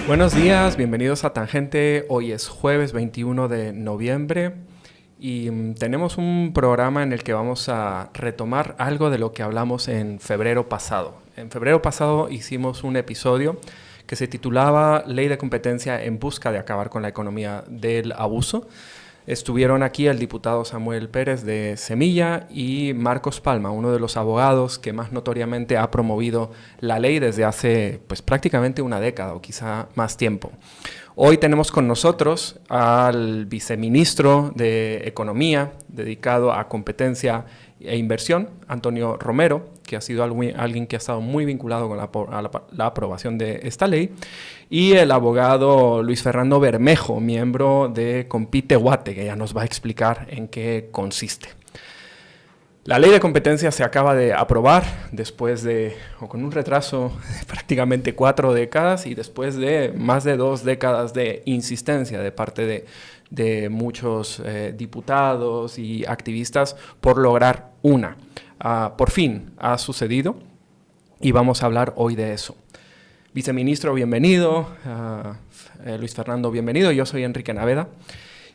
Buenos días, bienvenidos a Tangente. Hoy es jueves 21 de noviembre y tenemos un programa en el que vamos a retomar algo de lo que hablamos en febrero pasado. En febrero pasado hicimos un episodio que se titulaba Ley de Competencia en busca de acabar con la economía del abuso. Estuvieron aquí el diputado Samuel Pérez de Semilla y Marcos Palma, uno de los abogados que más notoriamente ha promovido la ley desde hace prácticamente una década o quizá más tiempo. Hoy tenemos con nosotros al viceministro de Economía dedicado a competencia e inversión, Antonio Romero, que ha sido alguien que ha estado muy vinculado con la aprobación de esta ley, y el abogado Luis Fernando Bermejo, miembro de Compite Guate, que ya nos va a explicar en qué consiste. La ley de competencia se acaba de aprobar con un retraso de prácticamente 4 décadas y después de más de 2 décadas de insistencia de parte de muchos diputados y activistas por lograr una. Por fin ha sucedido y vamos a hablar hoy de eso. Viceministro, bienvenido. Luis Fernando, bienvenido. Yo soy Enrique Naveda.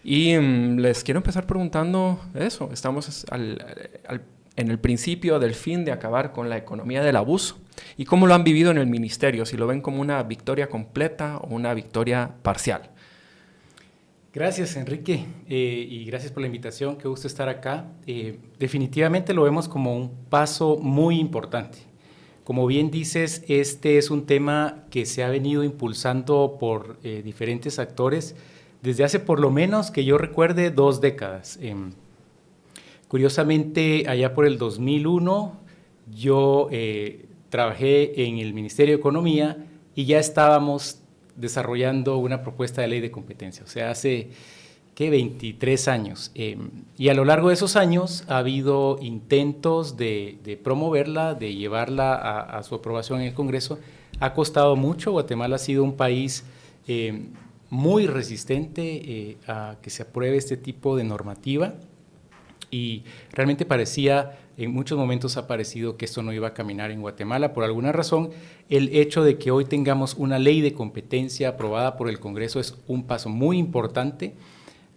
Y les quiero empezar preguntando eso. Estamos en el principio del fin de acabar con la economía del abuso. ¿Y cómo lo han vivido en el ministerio? Si lo ven como una victoria completa o una victoria parcial. Gracias, Enrique, y gracias por la invitación. Qué gusto estar acá. Definitivamente lo vemos como un paso muy importante. Como bien dices, este es un tema que se ha venido impulsando por diferentes actores desde hace por lo menos que yo recuerde 2 décadas. Curiosamente, allá por el 2001, yo trabajé en el Ministerio de Economía y ya estábamos desarrollando una propuesta de ley de competencia, o sea, hace 23 años. Y a lo largo de esos años ha habido intentos de promoverla, de llevarla a su aprobación en el Congreso. Ha costado mucho. Guatemala ha sido un país muy resistente a que se apruebe este tipo de normativa y realmente en muchos momentos ha parecido que esto no iba a caminar en Guatemala. Por alguna razón, el hecho de que hoy tengamos una ley de competencia aprobada por el Congreso es un paso muy importante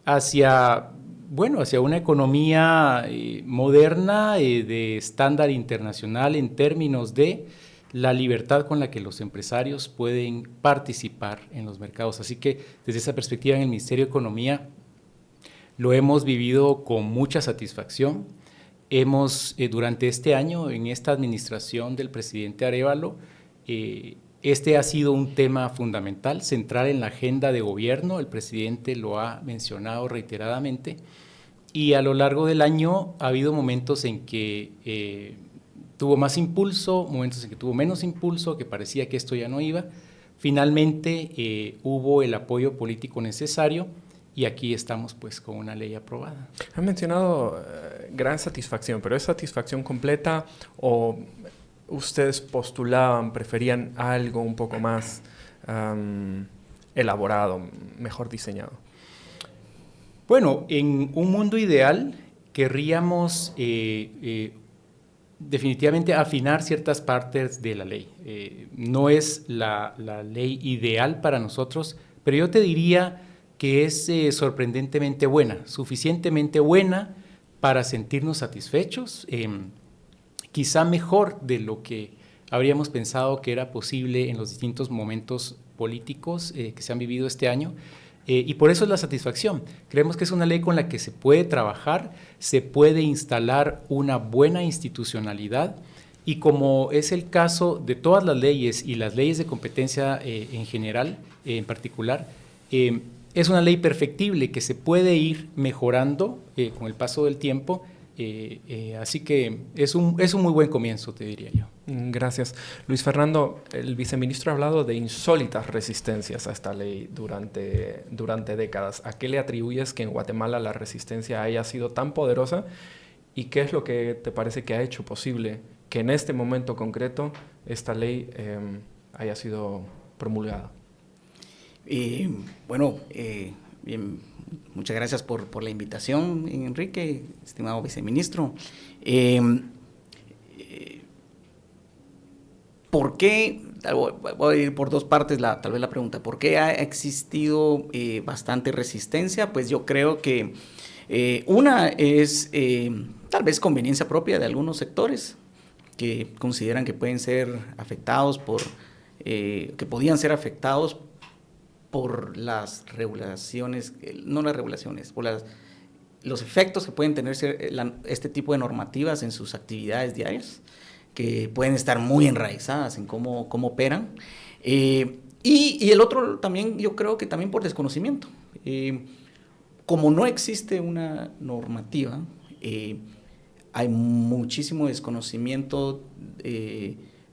hacia una economía moderna, de estándar internacional en términos de la libertad con la que los empresarios pueden participar en los mercados. Así que desde esa perspectiva en el Ministerio de Economía lo hemos vivido con mucha satisfacción. Durante este año, en esta administración del presidente Arévalo, este ha sido un tema fundamental, central en la agenda de gobierno. El presidente lo ha mencionado reiteradamente y a lo largo del año ha habido momentos en que tuvo más impulso, momentos en que tuvo menos impulso, que parecía que esto ya no iba. Finalmente hubo el apoyo político necesario y aquí estamos con una ley aprobada. Han mencionado gran satisfacción, pero ¿es satisfacción completa o ustedes preferían algo un poco más elaborado, mejor diseñado? Bueno, en un mundo ideal querríamos definitivamente afinar ciertas partes de la ley. No es la ley ideal para nosotros, pero yo te diría que es sorprendentemente buena, suficientemente buena para sentirnos satisfechos, quizá mejor de lo que habríamos pensado que era posible en los distintos momentos políticos que se han vivido este año. Y por eso es la satisfacción. Creemos que es una ley con la que se puede trabajar, se puede instalar una buena institucionalidad y como es el caso de todas las leyes y las leyes de competencia en general, en particular, es una ley perfectible que se puede ir mejorando con el paso del tiempo. Así que es un muy buen comienzo, te diría yo. Gracias. Luis Fernando, el viceministro ha hablado de insólitas resistencias a esta ley durante décadas. ¿A qué le atribuyes que en Guatemala la resistencia haya sido tan poderosa? ¿Y qué es lo que te parece que ha hecho posible que en este momento concreto esta ley haya sido promulgada? Bien, muchas gracias por la invitación, Enrique, estimado viceministro. ¿por qué? Voy a ir por dos partes tal vez la pregunta. ¿Por qué ha existido bastante resistencia? Pues yo creo que una es tal vez conveniencia propia de algunos sectores que consideran que pueden ser afectados que podían ser afectados por las regulaciones, no las regulaciones, por los efectos que pueden tener este tipo de normativas en sus actividades diarias, que pueden estar muy enraizadas en cómo operan. Y el otro también, yo creo que también por desconocimiento. Como no existe una normativa, hay muchísimo desconocimiento,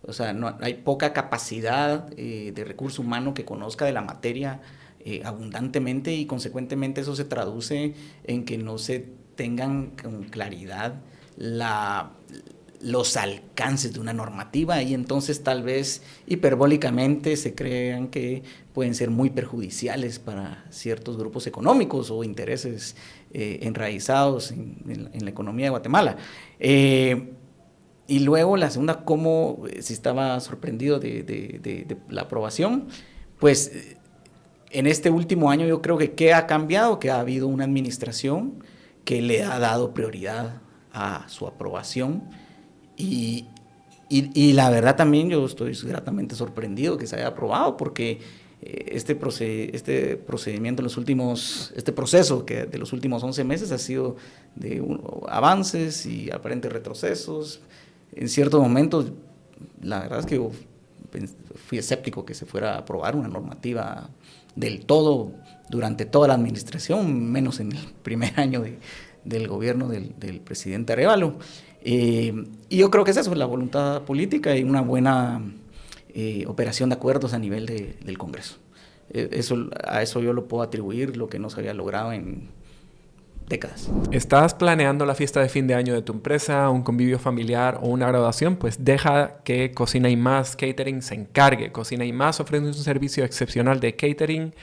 o sea, hay poca capacidad de recurso humano que conozca de la materia abundantemente, y consecuentemente eso se traduce en que no se tengan con claridad los alcances de una normativa, y entonces tal vez hiperbólicamente se crean que pueden ser muy perjudiciales para ciertos grupos económicos o intereses enraizados en la economía de Guatemala. Y luego la segunda, si estaba sorprendido de la aprobación, pues en este último año yo creo que ¿qué ha cambiado? Que ha habido una administración que le ha dado prioridad a su aprobación, y la verdad también yo estoy gratamente sorprendido que se haya aprobado, porque este procedimiento este proceso que de los últimos 11 meses ha sido de avances y aparentes retrocesos. En ciertos momentos, la verdad es que yo fui escéptico que se fuera a aprobar una normativa del todo durante toda la administración, menos en el primer año del gobierno del presidente Arévalo. Y yo creo que es eso, la voluntad política y una buena operación de acuerdos a nivel del Congreso. A eso yo lo puedo atribuir lo que no se había logrado en décadas. ¿Estás planeando la fiesta de fin de año de tu empresa, un convivio familiar o una graduación? Pues deja que Cocina y Más Catering se encargue. Cocina y Más ofrece un servicio excepcional de catering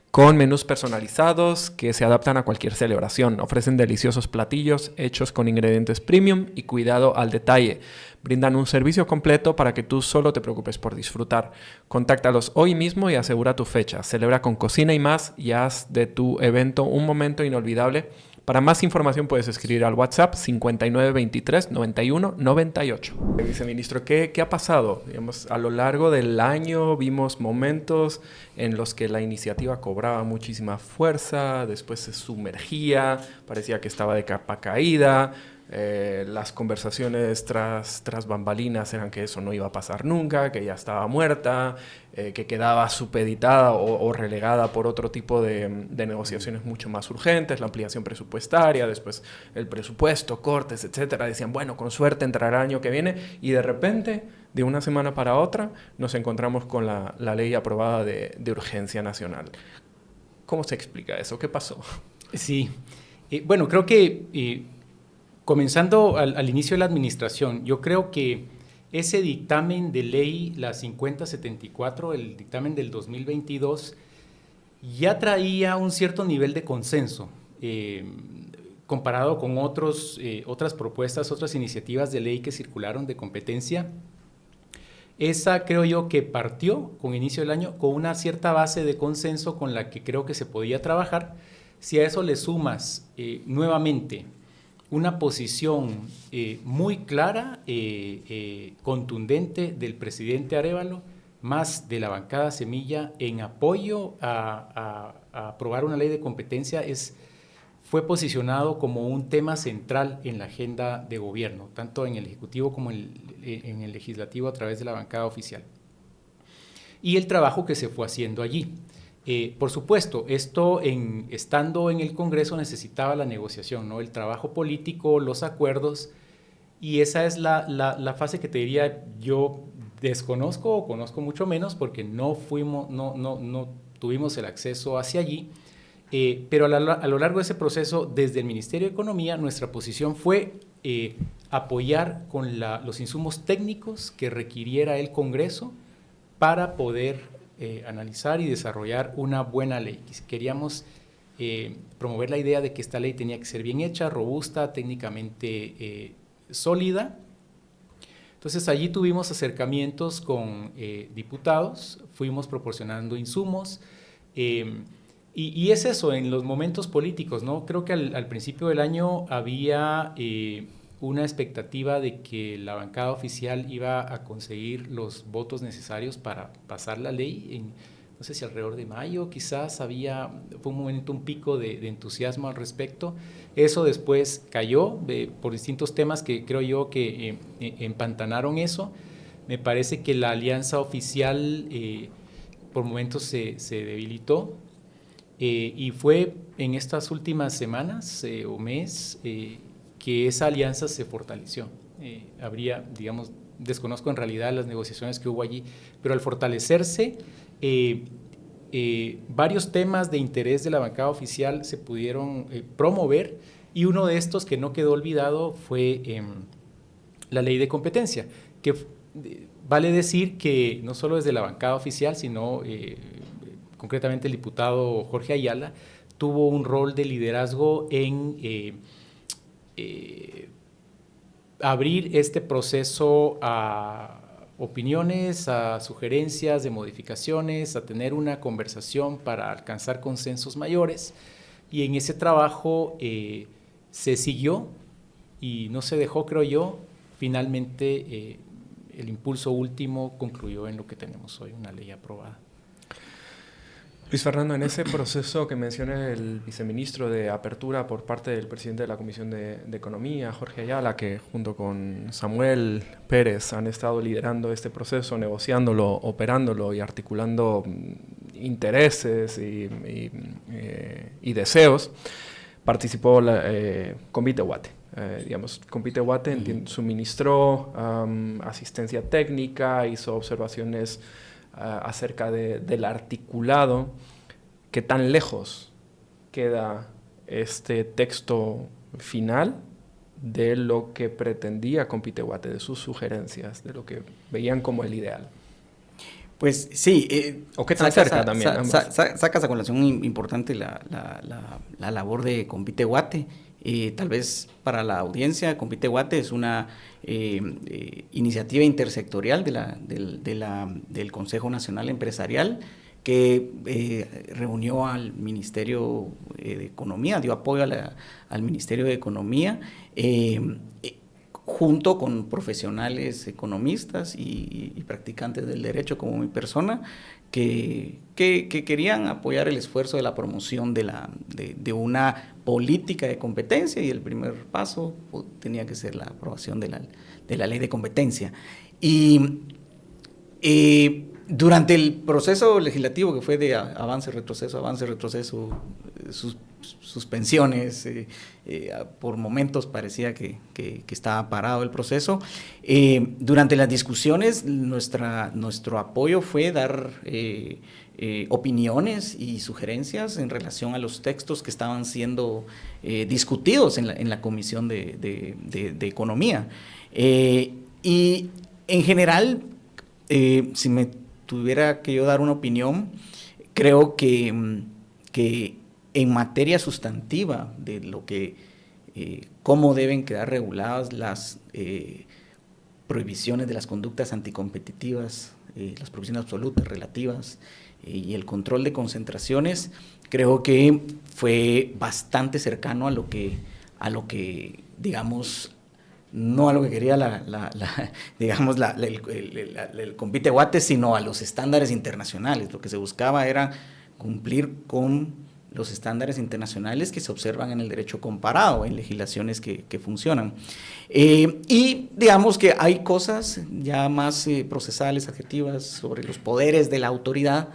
con menús personalizados que se adaptan a cualquier celebración. Ofrecen deliciosos platillos hechos con ingredientes premium y cuidado al detalle. Brindan un servicio completo para que tú solo te preocupes por disfrutar. Contáctalos hoy mismo y asegura tu fecha. Celebra con Cocina y Más y haz de tu evento un momento inolvidable. Para más información puedes escribir al WhatsApp 5923-9198. Viceministro, ¿qué ha pasado? Digamos, a lo largo del año vimos momentos en los que la iniciativa cobraba muchísima fuerza, después se sumergía, parecía que estaba de capa caída. Las conversaciones tras bambalinas eran que eso no iba a pasar nunca, que ya estaba muerta, que quedaba supeditada o relegada por otro tipo de negociaciones mucho más urgentes, la ampliación presupuestaria, después el presupuesto, cortes, etcétera. Decían, bueno, con suerte entrará el año que viene, y de repente, de una semana para otra, nos encontramos con la ley aprobada de urgencia nacional. ¿Cómo se explica eso? ¿Qué pasó? Sí, bueno, creo que comenzando al inicio de la administración, yo creo que ese dictamen de ley, la 5074, el dictamen del 2022, ya traía un cierto nivel de consenso comparado con otras propuestas, otras iniciativas de ley que circularon de competencia. Esa creo yo que partió con inicio del año con una cierta base de consenso con la que creo que se podía trabajar. Si a eso le sumas nuevamente una posición muy clara, contundente del presidente Arévalo, más de la bancada Semilla en apoyo a aprobar una ley de competencia, fue posicionado como un tema central en la agenda de gobierno, tanto en el Ejecutivo como en el Legislativo a través de la bancada oficial. Y el trabajo que se fue haciendo allí. Por supuesto, estando en el Congreso necesitaba la negociación, ¿no? El trabajo político, los acuerdos, y esa es la fase que te diría yo desconozco o conozco mucho menos porque no tuvimos el acceso hacia allí, pero a lo largo de ese proceso, desde el Ministerio de Economía, nuestra posición fue apoyar con los insumos técnicos que requiriera el Congreso para poder analizar y desarrollar una buena ley. Queríamos promover la idea de que esta ley tenía que ser bien hecha, robusta, técnicamente sólida, Entonces allí tuvimos acercamientos con diputados, fuimos proporcionando insumos, y es eso, en los momentos políticos, ¿no? Creo que al principio del año había una expectativa de que la bancada oficial iba a conseguir los votos necesarios para pasar la ley no sé si alrededor de mayo, quizás fue un momento, un pico de entusiasmo al respecto. Eso después cayó por distintos temas que creo yo que empantanaron eso. Me parece que la alianza oficial por momentos se debilitó, y fue en estas últimas semanas o mes que esa alianza se fortaleció. Habría, digamos, desconozco en realidad las negociaciones que hubo allí, pero al fortalecerse, varios temas de interés de la bancada oficial se pudieron promover, y uno de estos que no quedó olvidado fue la ley de competencia, que vale decir que no solo desde la bancada oficial, sino concretamente el diputado Jorge Ayala tuvo un rol de liderazgo en abrir este proceso a opiniones, a sugerencias de modificaciones, a tener una conversación para alcanzar consensos mayores, y en ese trabajo se siguió y no se dejó, creo yo. Finalmente el impulso último concluyó en lo que tenemos hoy, una ley aprobada. Luis Fernando, en ese proceso que menciona el viceministro de apertura por parte del presidente de la Comisión de Economía, Jorge Ayala, que junto con Samuel Pérez han estado liderando este proceso, negociándolo, operándolo y articulando intereses y deseos, participó Compite Guate. Compite Guate suministró asistencia técnica, hizo observaciones acerca del articulado. ¿Qué tan lejos queda este texto final de lo que pretendía Compite Guate, de sus sugerencias, de lo que veían como el ideal? Pues sí. ¿O qué tan cerca también? Sacas a colación importante la labor de Compite Guate. Tal vez para la audiencia, Compite Guate es una iniciativa intersectorial del Consejo Nacional Empresarial, que reunió al Ministerio de Economía, dio apoyo al Ministerio de Economía, junto con profesionales economistas y practicantes del derecho como mi persona, que querían apoyar el esfuerzo de la promoción de una política de competencia, y el primer paso tenía que ser la aprobación de la ley de competencia. Y durante el proceso legislativo, que fue de avance, retroceso, suspensiones, por momentos parecía que estaba parado el proceso. Durante las discusiones, nuestro apoyo fue dar opiniones y sugerencias en relación a los textos que estaban siendo discutidos en la Comisión de Economía. Y en general, si me tuviera que yo dar una opinión, creo que en materia sustantiva de lo que cómo deben quedar reguladas las prohibiciones de las conductas anticompetitivas, las prohibiciones absolutas, relativas, y el control de concentraciones, creo que fue bastante cercano a lo que digamos, no a lo que quería el Compite Guate, sino a los estándares internacionales. Lo que se buscaba era cumplir con los estándares internacionales que se observan en el derecho comparado, en legislaciones que funcionan. Y digamos que hay cosas ya más procesales, adjetivas, sobre los poderes de la autoridad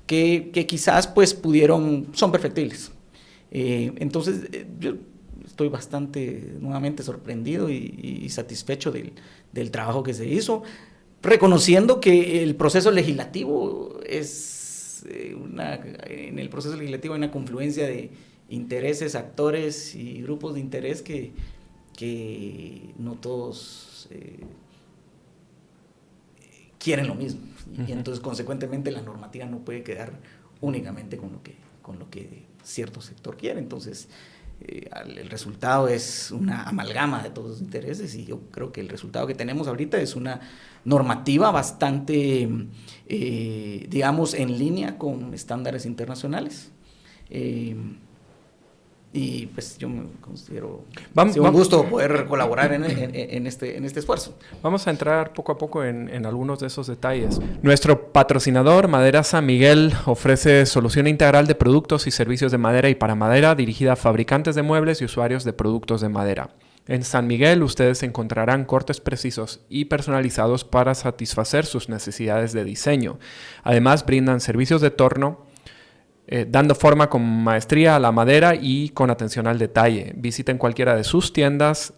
que quizás pues son perfectibles. Entonces yo estoy bastante nuevamente sorprendido y satisfecho del trabajo que se hizo, reconociendo que el proceso legislativo en el proceso legislativo hay una confluencia de intereses, actores y grupos de interés que no todos quieren lo mismo. Y entonces, consecuentemente, la normativa no puede quedar únicamente con lo que cierto sector quiere. Entonces, el resultado es una amalgama de todos los intereses, y yo creo que el resultado que tenemos ahorita es una normativa bastante, digamos, en línea con estándares internacionales. Y pues yo me considero un gusto poder colaborar en este esfuerzo. Vamos a entrar poco a poco en algunos de esos detalles. Nuestro patrocinador, Madera San Miguel, ofrece solución integral de productos y servicios de madera y para madera dirigida a fabricantes de muebles y usuarios de productos de madera. En San Miguel ustedes encontrarán cortes precisos y personalizados para satisfacer sus necesidades de diseño. Además, brindan servicios de torno, dando forma con maestría a la madera y con atención al detalle. Visiten cualquiera de sus tiendas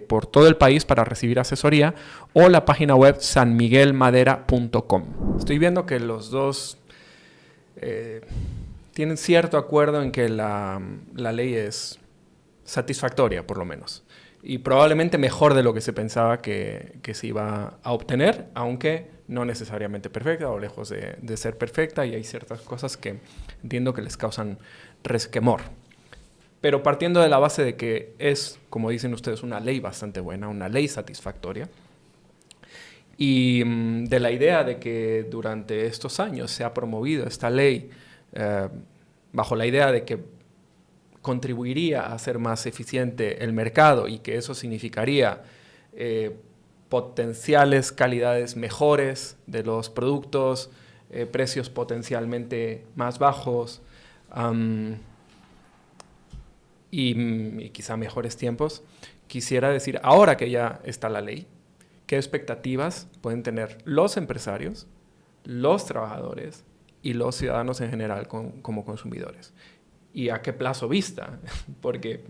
por todo el país para recibir asesoría o la página web sanmiguelmadera.com. Estoy viendo que los dos tienen cierto acuerdo en que la ley es satisfactoria, por lo menos. Y probablemente mejor de lo que se pensaba que se iba a obtener, aunque no necesariamente perfecta o lejos de ser perfecta, y hay ciertas cosas que entiendo que les causan resquemor. Pero partiendo de la base de que es, como dicen ustedes, una ley bastante buena, una ley satisfactoria, y de la idea de que durante estos años se ha promovido esta ley bajo la idea de que contribuiría a hacer más eficiente el mercado y que eso significaría potenciales calidades mejores de los productos, precios potencialmente más bajos y quizá mejores tiempos. Quisiera decir, ahora que ya está la ley, ¿qué expectativas pueden tener los empresarios, los trabajadores y los ciudadanos en general como consumidores? ¿Y a qué plazo vista? Porque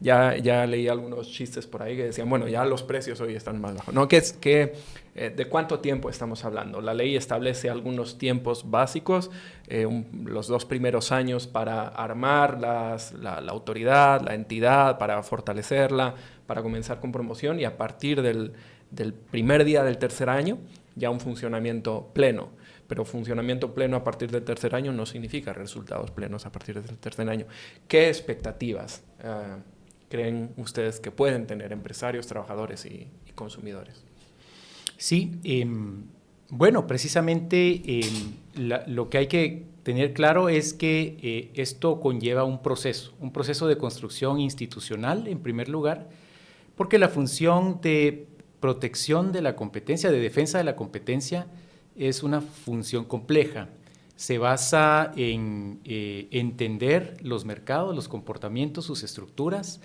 ya leí algunos chistes por ahí que decían, bueno, ya los precios hoy están más bajos. ¿No? ¿De cuánto tiempo estamos hablando? La ley establece algunos tiempos básicos, los 2 primeros años para armar la autoridad, la entidad, para fortalecerla, para comenzar con promoción, y a partir del primer día del tercer año, ya un funcionamiento pleno. Pero funcionamiento pleno a partir del tercer año no significa resultados plenos a partir del tercer año. ¿Qué expectativas creen ustedes que pueden tener empresarios, trabajadores y consumidores? Sí, bueno, precisamente lo que hay que tener claro es que esto conlleva un proceso de construcción institucional en primer lugar, porque la función de protección de la competencia, de defensa de la competencia, es una función compleja. Se basa en entender los mercados, los comportamientos, sus estructuras,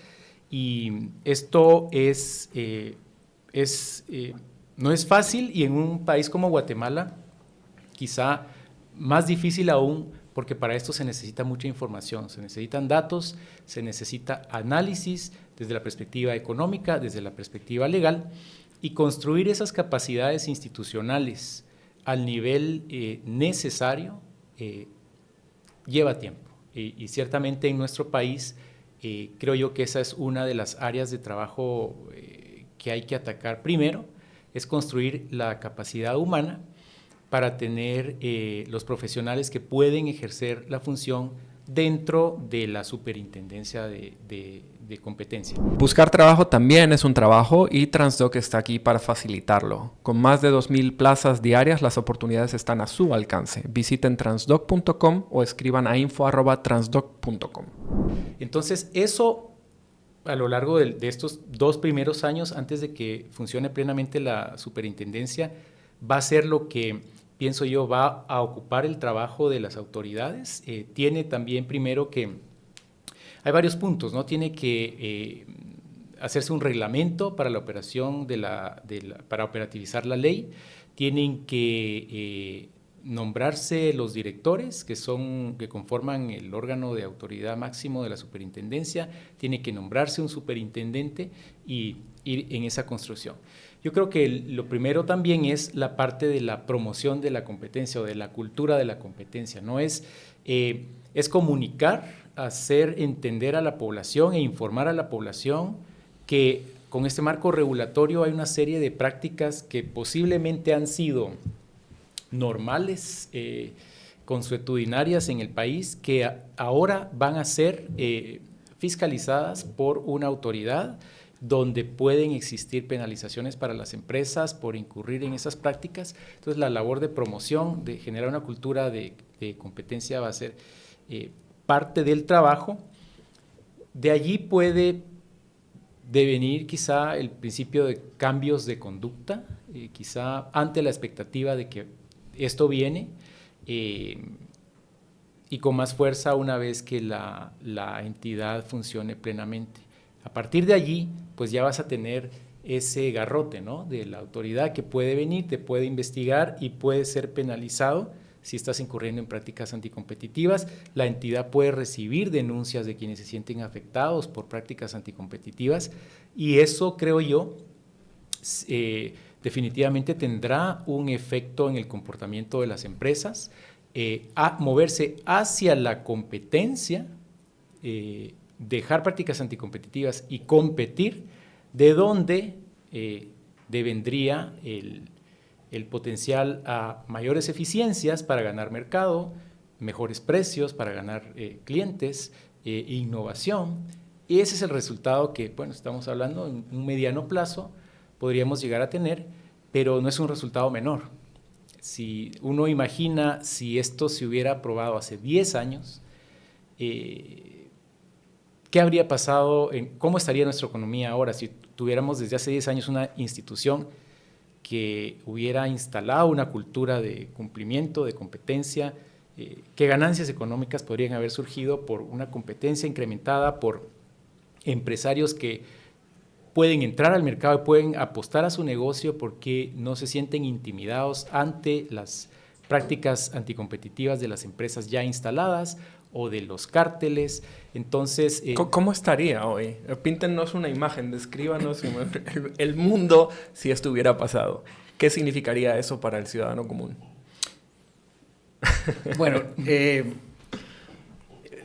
y esto no es fácil, y en un país como Guatemala quizá más difícil aún, porque para esto se necesita mucha información, se necesitan datos, se necesita análisis desde la perspectiva económica, desde la perspectiva legal, y construir esas capacidades institucionales al nivel necesario lleva tiempo. Y ciertamente en nuestro país creo yo que esa es una de las áreas de trabajo que hay que atacar primero, es construir la capacidad humana para tener los profesionales que pueden ejercer la función dentro de la superintendencia de competencia. Buscar trabajo también es un trabajo y Transdoc está aquí para facilitarlo. Con más de 2,000 plazas diarias, las oportunidades están a su alcance. Visiten transdoc.com o escriban a info@transdoc.com. Entonces, eso a lo largo de estos 2 primeros años, antes de que funcione plenamente la superintendencia, va a ser lo que, pienso yo, va a ocupar el trabajo de las autoridades. Tiene también primero que hay varios puntos, ¿no? Tiene que hacerse un reglamento para la operación para operativizar la ley. Tienen que nombrarse los directores que conforman el órgano de autoridad máximo de la superintendencia. Tiene que nombrarse un superintendente y ir en esa construcción. Yo creo que lo primero también es la parte de la promoción de la competencia o de la cultura de la competencia, ¿no? Es comunicar, hacer entender a la población e informar a la población que con este marco regulatorio hay una serie de prácticas que posiblemente han sido normales, consuetudinarias en el país, que ahora van a ser fiscalizadas por una autoridad donde pueden existir penalizaciones para las empresas por incurrir en esas prácticas. Entonces, la labor de promoción, de generar una cultura de competencia va a ser parte del trabajo. De allí puede devenir quizá el principio de cambios de conducta, quizá ante la expectativa de que esto viene, y con más fuerza una vez que la entidad funcione plenamente. A partir de allí, pues ya vas a tener ese garrote, ¿no?, de la autoridad que puede venir, te puede investigar y puede ser penalizado si estás incurriendo en prácticas anticompetitivas. La entidad puede recibir denuncias de quienes se sienten afectados por prácticas anticompetitivas, y eso, creo yo, definitivamente tendrá un efecto en el comportamiento de las empresas, a moverse hacia la competencia, dejar prácticas anticompetitivas y competir, de donde devendría el potencial a mayores eficiencias para ganar mercado, mejores precios para ganar clientes, innovación. Y ese es el resultado que, bueno, estamos hablando en un mediano plazo, podríamos llegar a tener, pero no es un resultado menor. Si uno imagina si esto se hubiera aprobado hace 10 años, ¿qué habría pasado? ¿Cómo estaría nuestra economía ahora si tuviéramos desde hace 10 años una institución que hubiera instalado una cultura de cumplimiento, de competencia? ¿Qué ganancias económicas podrían haber surgido por una competencia incrementada, por empresarios que pueden entrar al mercado y pueden apostar a su negocio porque no se sienten intimidados ante las prácticas anticompetitivas de las empresas ya instaladas o de los cárteles? Entonces, ¿cómo estaría hoy? Píntenos una imagen, descríbanos el mundo si esto hubiera pasado. ¿Qué significaría eso para el ciudadano común? Bueno,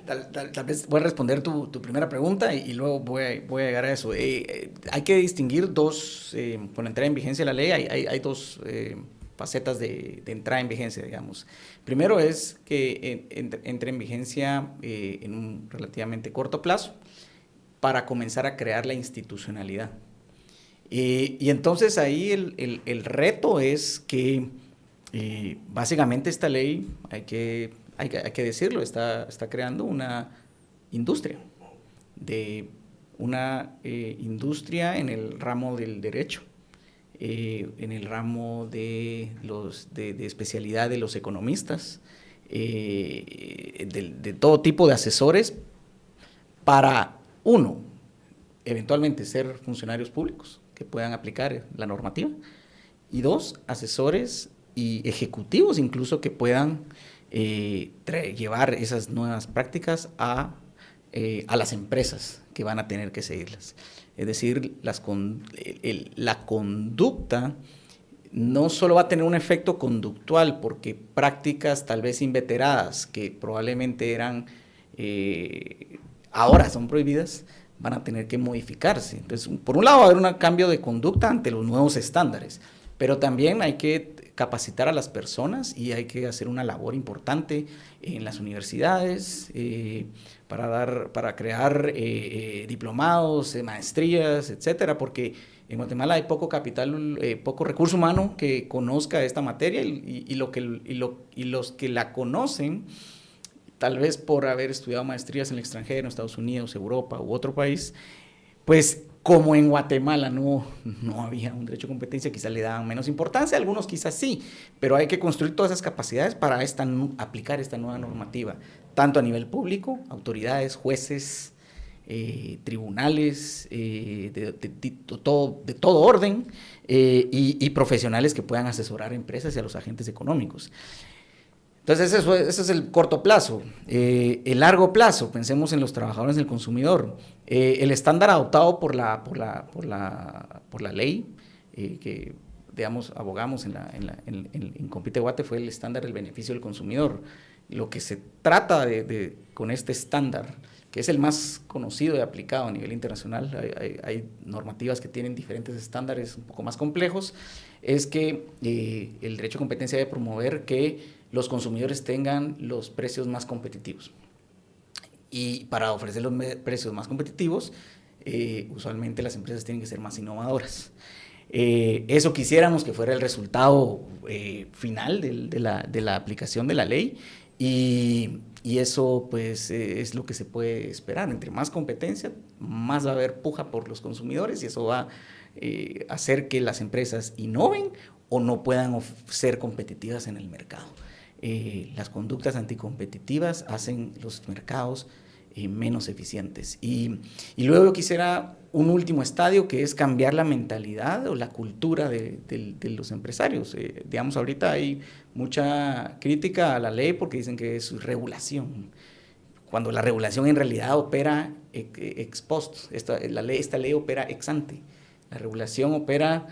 tal vez voy a responder tu primera pregunta y luego voy a llegar a eso. Hay que distinguir dos, con la entrada en vigencia de la ley, hay dos facetas de entrada en vigencia, digamos. Primero es que entre en vigencia en un relativamente corto plazo para comenzar a crear la institucionalidad. Y entonces ahí el reto es que básicamente esta ley, hay que decirlo, está creando una industria, industria en el ramo del derecho, en el ramo de especialidad de los economistas, de todo tipo de asesores para, uno, eventualmente ser funcionarios públicos que puedan aplicar la normativa, y dos, asesores y ejecutivos incluso que puedan llevar esas nuevas prácticas a las empresas que van a tener que seguirlas. Es decir, la conducta no solo va a tener un efecto conductual, porque prácticas tal vez inveteradas que probablemente eran, ahora son prohibidas, van a tener que modificarse. Entonces, por un lado va a haber un cambio de conducta ante los nuevos estándares, pero también hay que capacitar a las personas y hay que hacer una labor importante en las universidades para crear diplomados, maestrías, etcétera, porque en Guatemala hay poco capital, poco recurso humano que conozca esta materia, y los que la conocen, tal vez por haber estudiado maestrías en el extranjero, en Estados Unidos, Europa u otro país, pues como en Guatemala no había un derecho de competencia, quizás le daban menos importancia, algunos quizás sí, pero hay que construir todas esas capacidades para aplicar esta nueva normativa, tanto a nivel público, autoridades, jueces, tribunales, de todo orden, y profesionales que puedan asesorar a empresas y a los agentes económicos. Entonces, ese es el corto plazo. El largo plazo, pensemos en los trabajadores del consumidor. El estándar adoptado por la ley, que, digamos, abogamos en Compite Guate, fue el estándar del beneficio del consumidor. Lo que se trata con este estándar, que es el más conocido y aplicado a nivel internacional, hay normativas que tienen diferentes estándares un poco más complejos, es que el derecho de competencia debe promover que los consumidores tengan los precios más competitivos. Y para ofrecer los precios más competitivos, usualmente las empresas tienen que ser más innovadoras. Eso quisiéramos que fuera el resultado final de la aplicación de la ley, y eso pues es lo que se puede esperar. Entre más competencia, más va a haber puja por los consumidores, y eso va a hacer que las empresas innoven o no puedan ser competitivas en el mercado. Las conductas anticompetitivas hacen los mercados menos eficientes. Y luego yo quisiera un último estadio, que es cambiar la mentalidad o la cultura de los empresarios. Digamos, ahorita hay mucha crítica a la ley porque dicen que es regulación, cuando la regulación en realidad opera ex post. Esta ley opera ex ante. La regulación opera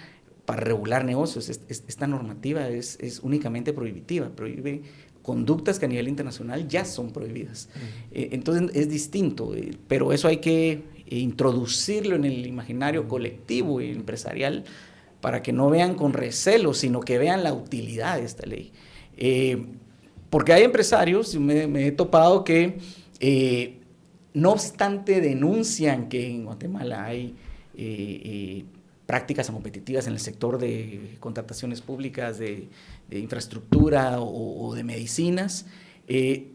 para regular negocios. Esta normativa es únicamente prohibitiva, prohíbe conductas que a nivel internacional ya son prohibidas. Entonces es distinto, pero eso hay que introducirlo en el imaginario colectivo y empresarial para que no vean con recelo, sino que vean la utilidad de esta ley. Porque hay empresarios, me he topado que no obstante denuncian que en Guatemala hay prácticas competitivas en el sector de contrataciones públicas, de infraestructura o de medicinas,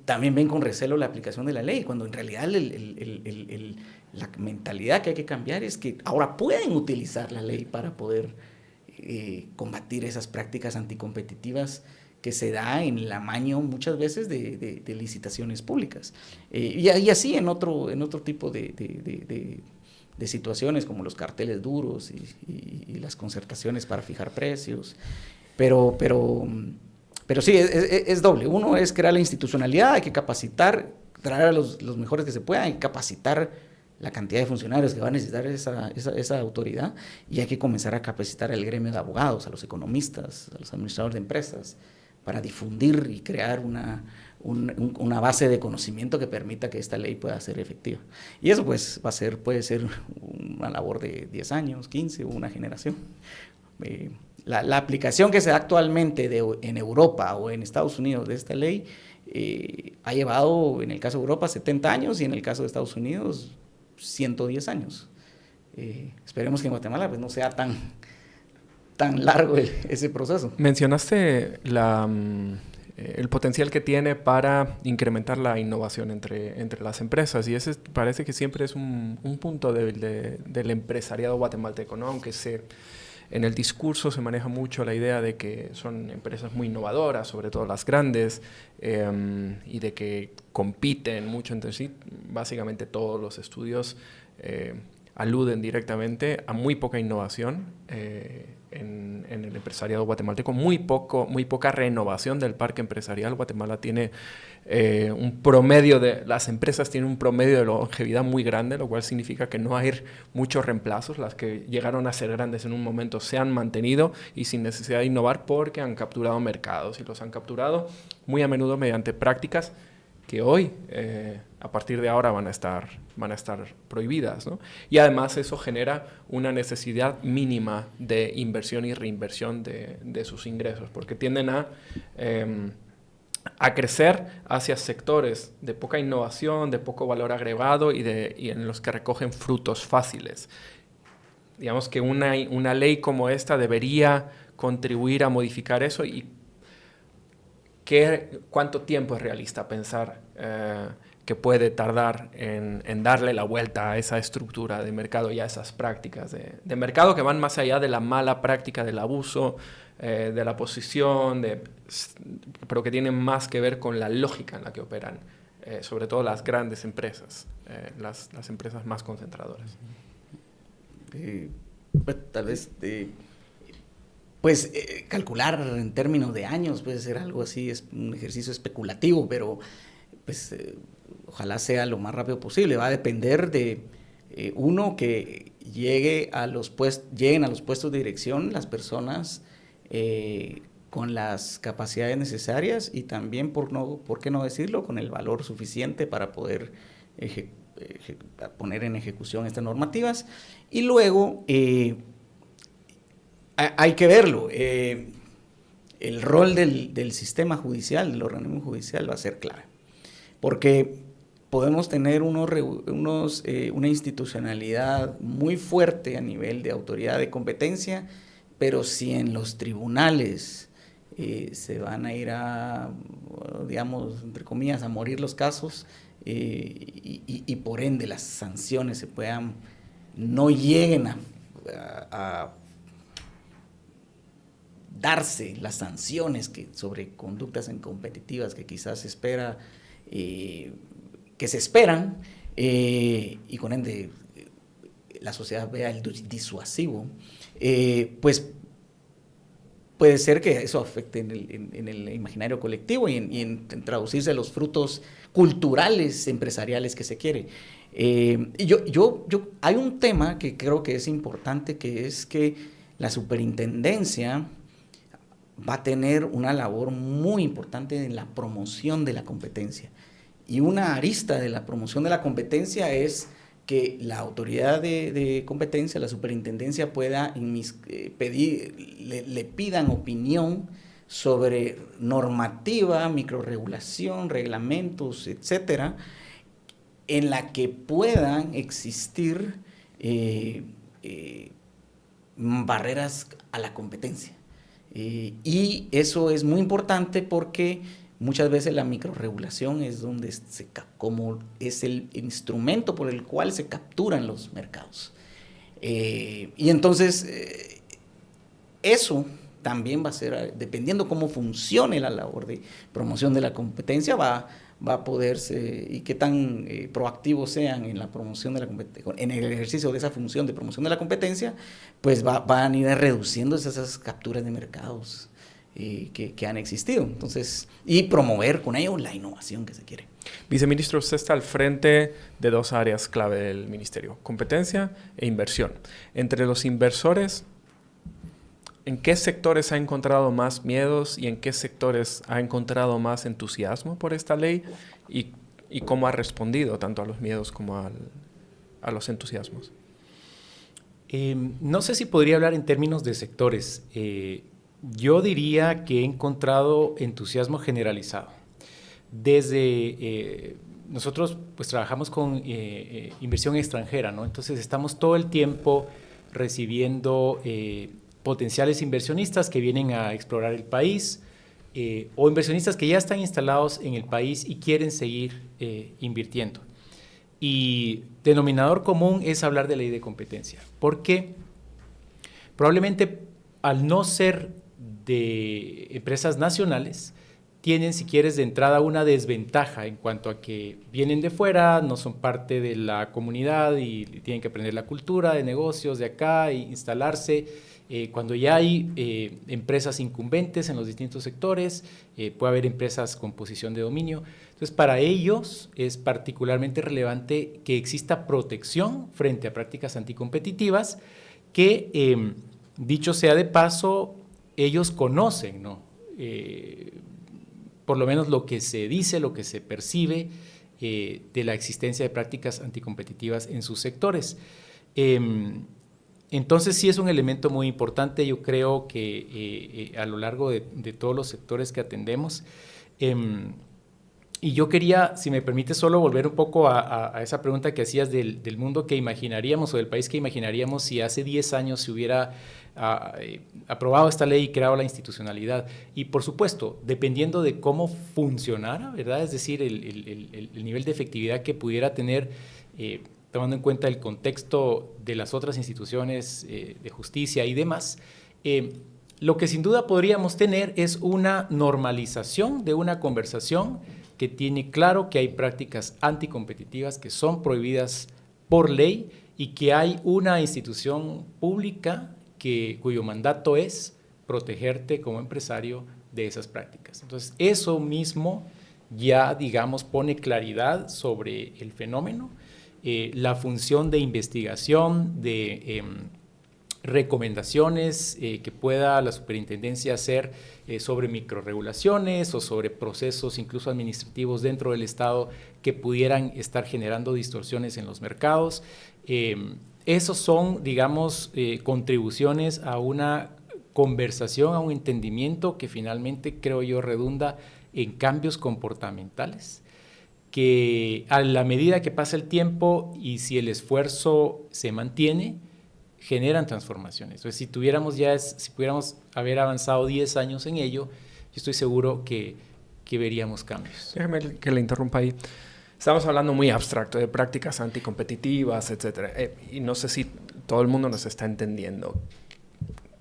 también ven con recelo la aplicación de la ley, cuando en realidad la mentalidad que hay que cambiar es que ahora pueden utilizar la ley para poder combatir esas prácticas anticompetitivas que se da en el amaño muchas veces de licitaciones públicas. Y así en otro tipo de situaciones, como los carteles duros y las concertaciones para fijar precios. Pero sí, es doble. Uno es crear la institucionalidad, hay que capacitar, traer a los mejores que se puedan, hay que capacitar la cantidad de funcionarios que va a necesitar esa autoridad, y hay que comenzar a capacitar al gremio de abogados, a los economistas, a los administradores de empresas, para difundir y crear una base de conocimiento que permita que esta ley pueda ser efectiva. Y eso pues puede ser una labor de 10 años, 15 o una generación. La aplicación que se da actualmente en Europa o en Estados Unidos de esta ley ha llevado, en el caso de Europa, 70 años, y en el caso de Estados Unidos, 110 años. Esperemos que en Guatemala pues no sea tan largo ese proceso. Mencionaste el potencial que tiene para incrementar la innovación entre las empresas, y ese parece que siempre es un punto débil del empresariado guatemalteco, ¿no? Aunque en el discurso se maneja mucho la idea de que son empresas muy innovadoras, sobre todo las grandes, y de que compiten mucho entre sí. Básicamente todos los estudios aluden directamente a muy poca innovación en el empresariado guatemalteco, muy poca renovación del parque empresarial. Guatemala tiene las empresas tienen un promedio de longevidad muy grande, lo cual significa que no hay muchos reemplazos. Las que llegaron a ser grandes en un momento se han mantenido y sin necesidad de innovar, porque han capturado mercados, y los han capturado muy a menudo mediante prácticas que hoy, a partir de ahora, van a estar prohibidas, ¿no? Y además eso genera una necesidad mínima de inversión y reinversión de sus ingresos, porque tienden a crecer hacia sectores de poca innovación, de poco valor agregado y en los que recogen frutos fáciles. Digamos que una ley como esta debería contribuir a modificar eso. Y ¿cuánto tiempo es realista pensar que puede tardar en darle la vuelta a esa estructura de mercado y a esas prácticas de mercado que van más allá de la mala práctica del abuso, de la posición, pero que tienen más que ver con la lógica en la que operan, sobre todo las grandes empresas, las empresas más concentradoras? Tal vez... Pues calcular en términos de años puede ser algo así, es un ejercicio especulativo, pero pues ojalá sea lo más rápido posible. Va a depender de que lleguen a los puestos de dirección las personas con las capacidades necesarias, y también, por qué no decirlo, con el valor suficiente para poder poner en ejecución estas normativas. Y luego hay que verlo. El rol del sistema judicial, del organismo judicial, va a ser clave. Porque podemos tener una institucionalidad muy fuerte a nivel de autoridad de competencia, pero si en los tribunales se van a ir a, digamos, entre comillas, a morir los casos, y por ende las sanciones no lleguen a darse las sanciones sobre conductas incompetitivas que quizás se esperan, y con ende la sociedad vea el disuasivo, pues puede ser que eso afecte en el imaginario colectivo y en traducirse los frutos culturales, empresariales que se quiere. Hay un tema que creo que es importante, que es que la superintendencia va a tener una labor muy importante en la promoción de la competencia. Y una arista de la promoción de la competencia es que la autoridad de competencia, la superintendencia, pueda le pidan opinión sobre normativa, microrregulación, reglamentos, etcétera, en la que puedan existir barreras a la competencia. Y eso es muy importante porque muchas veces la microrregulación es como es el instrumento por el cual se capturan los mercados. Y entonces eso también va a ser, dependiendo cómo funcione la labor de promoción de la competencia, va a poderse, y qué tan proactivos sean en la promoción de la competencia, en el ejercicio de esa función de promoción de la competencia, pues van a ir reduciendo esas capturas de mercados que han existido. Entonces, y promover con ello la innovación que se quiere. Viceministro, usted está al frente de dos áreas clave del ministerio: competencia e inversión. Entre los inversores, ¿en qué sectores ha encontrado más miedos y en qué sectores ha encontrado más entusiasmo por esta ley? ¿Y cómo ha respondido tanto a los miedos como a los entusiasmos? No sé si podría hablar en términos de sectores. Yo diría que he encontrado entusiasmo generalizado. Nosotros pues trabajamos con inversión extranjera, ¿no? Entonces estamos todo el tiempo recibiendo potenciales inversionistas que vienen a explorar el país, o inversionistas que ya están instalados en el país y quieren seguir invirtiendo. Y denominador común es hablar de ley de competencia, porque probablemente al no ser de empresas nacionales, tienen, si quieres, de entrada una desventaja en cuanto a que vienen de fuera, no son parte de la comunidad y tienen que aprender la cultura de negocios de acá e instalarse. Cuando ya hay empresas incumbentes en los distintos sectores, puede haber empresas con posición de dominio. Entonces, para ellos es particularmente relevante que exista protección frente a prácticas anticompetitivas que, dicho sea de paso, ellos conocen, ¿no? Por lo menos lo que se dice, lo que se percibe de la existencia de prácticas anticompetitivas en sus sectores. Entonces sí es un elemento muy importante, yo creo que a lo largo de todos los sectores que atendemos. Y yo quería, si me permite, solo volver un poco a esa pregunta que hacías del mundo que imaginaríamos o del país que imaginaríamos si hace 10 años se hubiera aprobado esta ley y creado la institucionalidad. Y por supuesto, dependiendo de cómo funcionara, ¿verdad? Es decir, el nivel de efectividad que pudiera tener, tomando en cuenta el contexto de las otras instituciones de justicia y demás, lo que sin duda podríamos tener es una normalización de una conversación que tiene claro que hay prácticas anticompetitivas que son prohibidas por ley y que hay una institución pública cuyo mandato es protegerte como empresario de esas prácticas. Entonces, eso mismo ya, digamos, pone claridad sobre el fenómeno, la función de investigación, de recomendaciones que pueda la superintendencia hacer sobre microrregulaciones o sobre procesos incluso administrativos dentro del Estado que pudieran estar generando distorsiones en los mercados. Esos son, digamos, contribuciones a una conversación, a un entendimiento que finalmente, creo yo, redunda en cambios comportamentales que a la medida que pasa el tiempo y si el esfuerzo se mantiene, generan transformaciones. Entonces, si pudiéramos haber avanzado 10 años en ello, yo estoy seguro que veríamos cambios. Déjeme que le interrumpa ahí. Estamos hablando muy abstracto de prácticas anticompetitivas, etcétera. Y no sé si todo el mundo nos está entendiendo.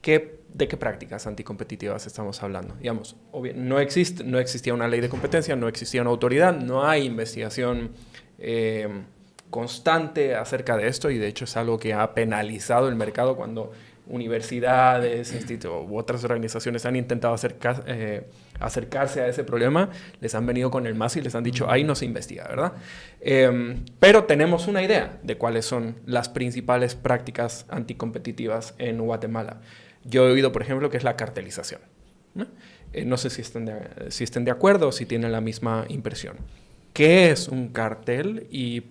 ¿De qué prácticas anticompetitivas estamos hablando? Digamos, no existía una ley de competencia, no existía una autoridad, no hay investigación constante acerca de esto, y de hecho es algo que ha penalizado el mercado cuando universidades, institutos u otras organizaciones han intentado acercarse a ese problema, les han venido con el mazo y les han dicho, ahí no se investiga, ¿verdad? Pero tenemos una idea de cuáles son las principales prácticas anticompetitivas en Guatemala. Yo he oído, por ejemplo, que es la cartelización, ¿no? No sé si estén de acuerdo o si tienen la misma impresión. ¿Qué es un cartel y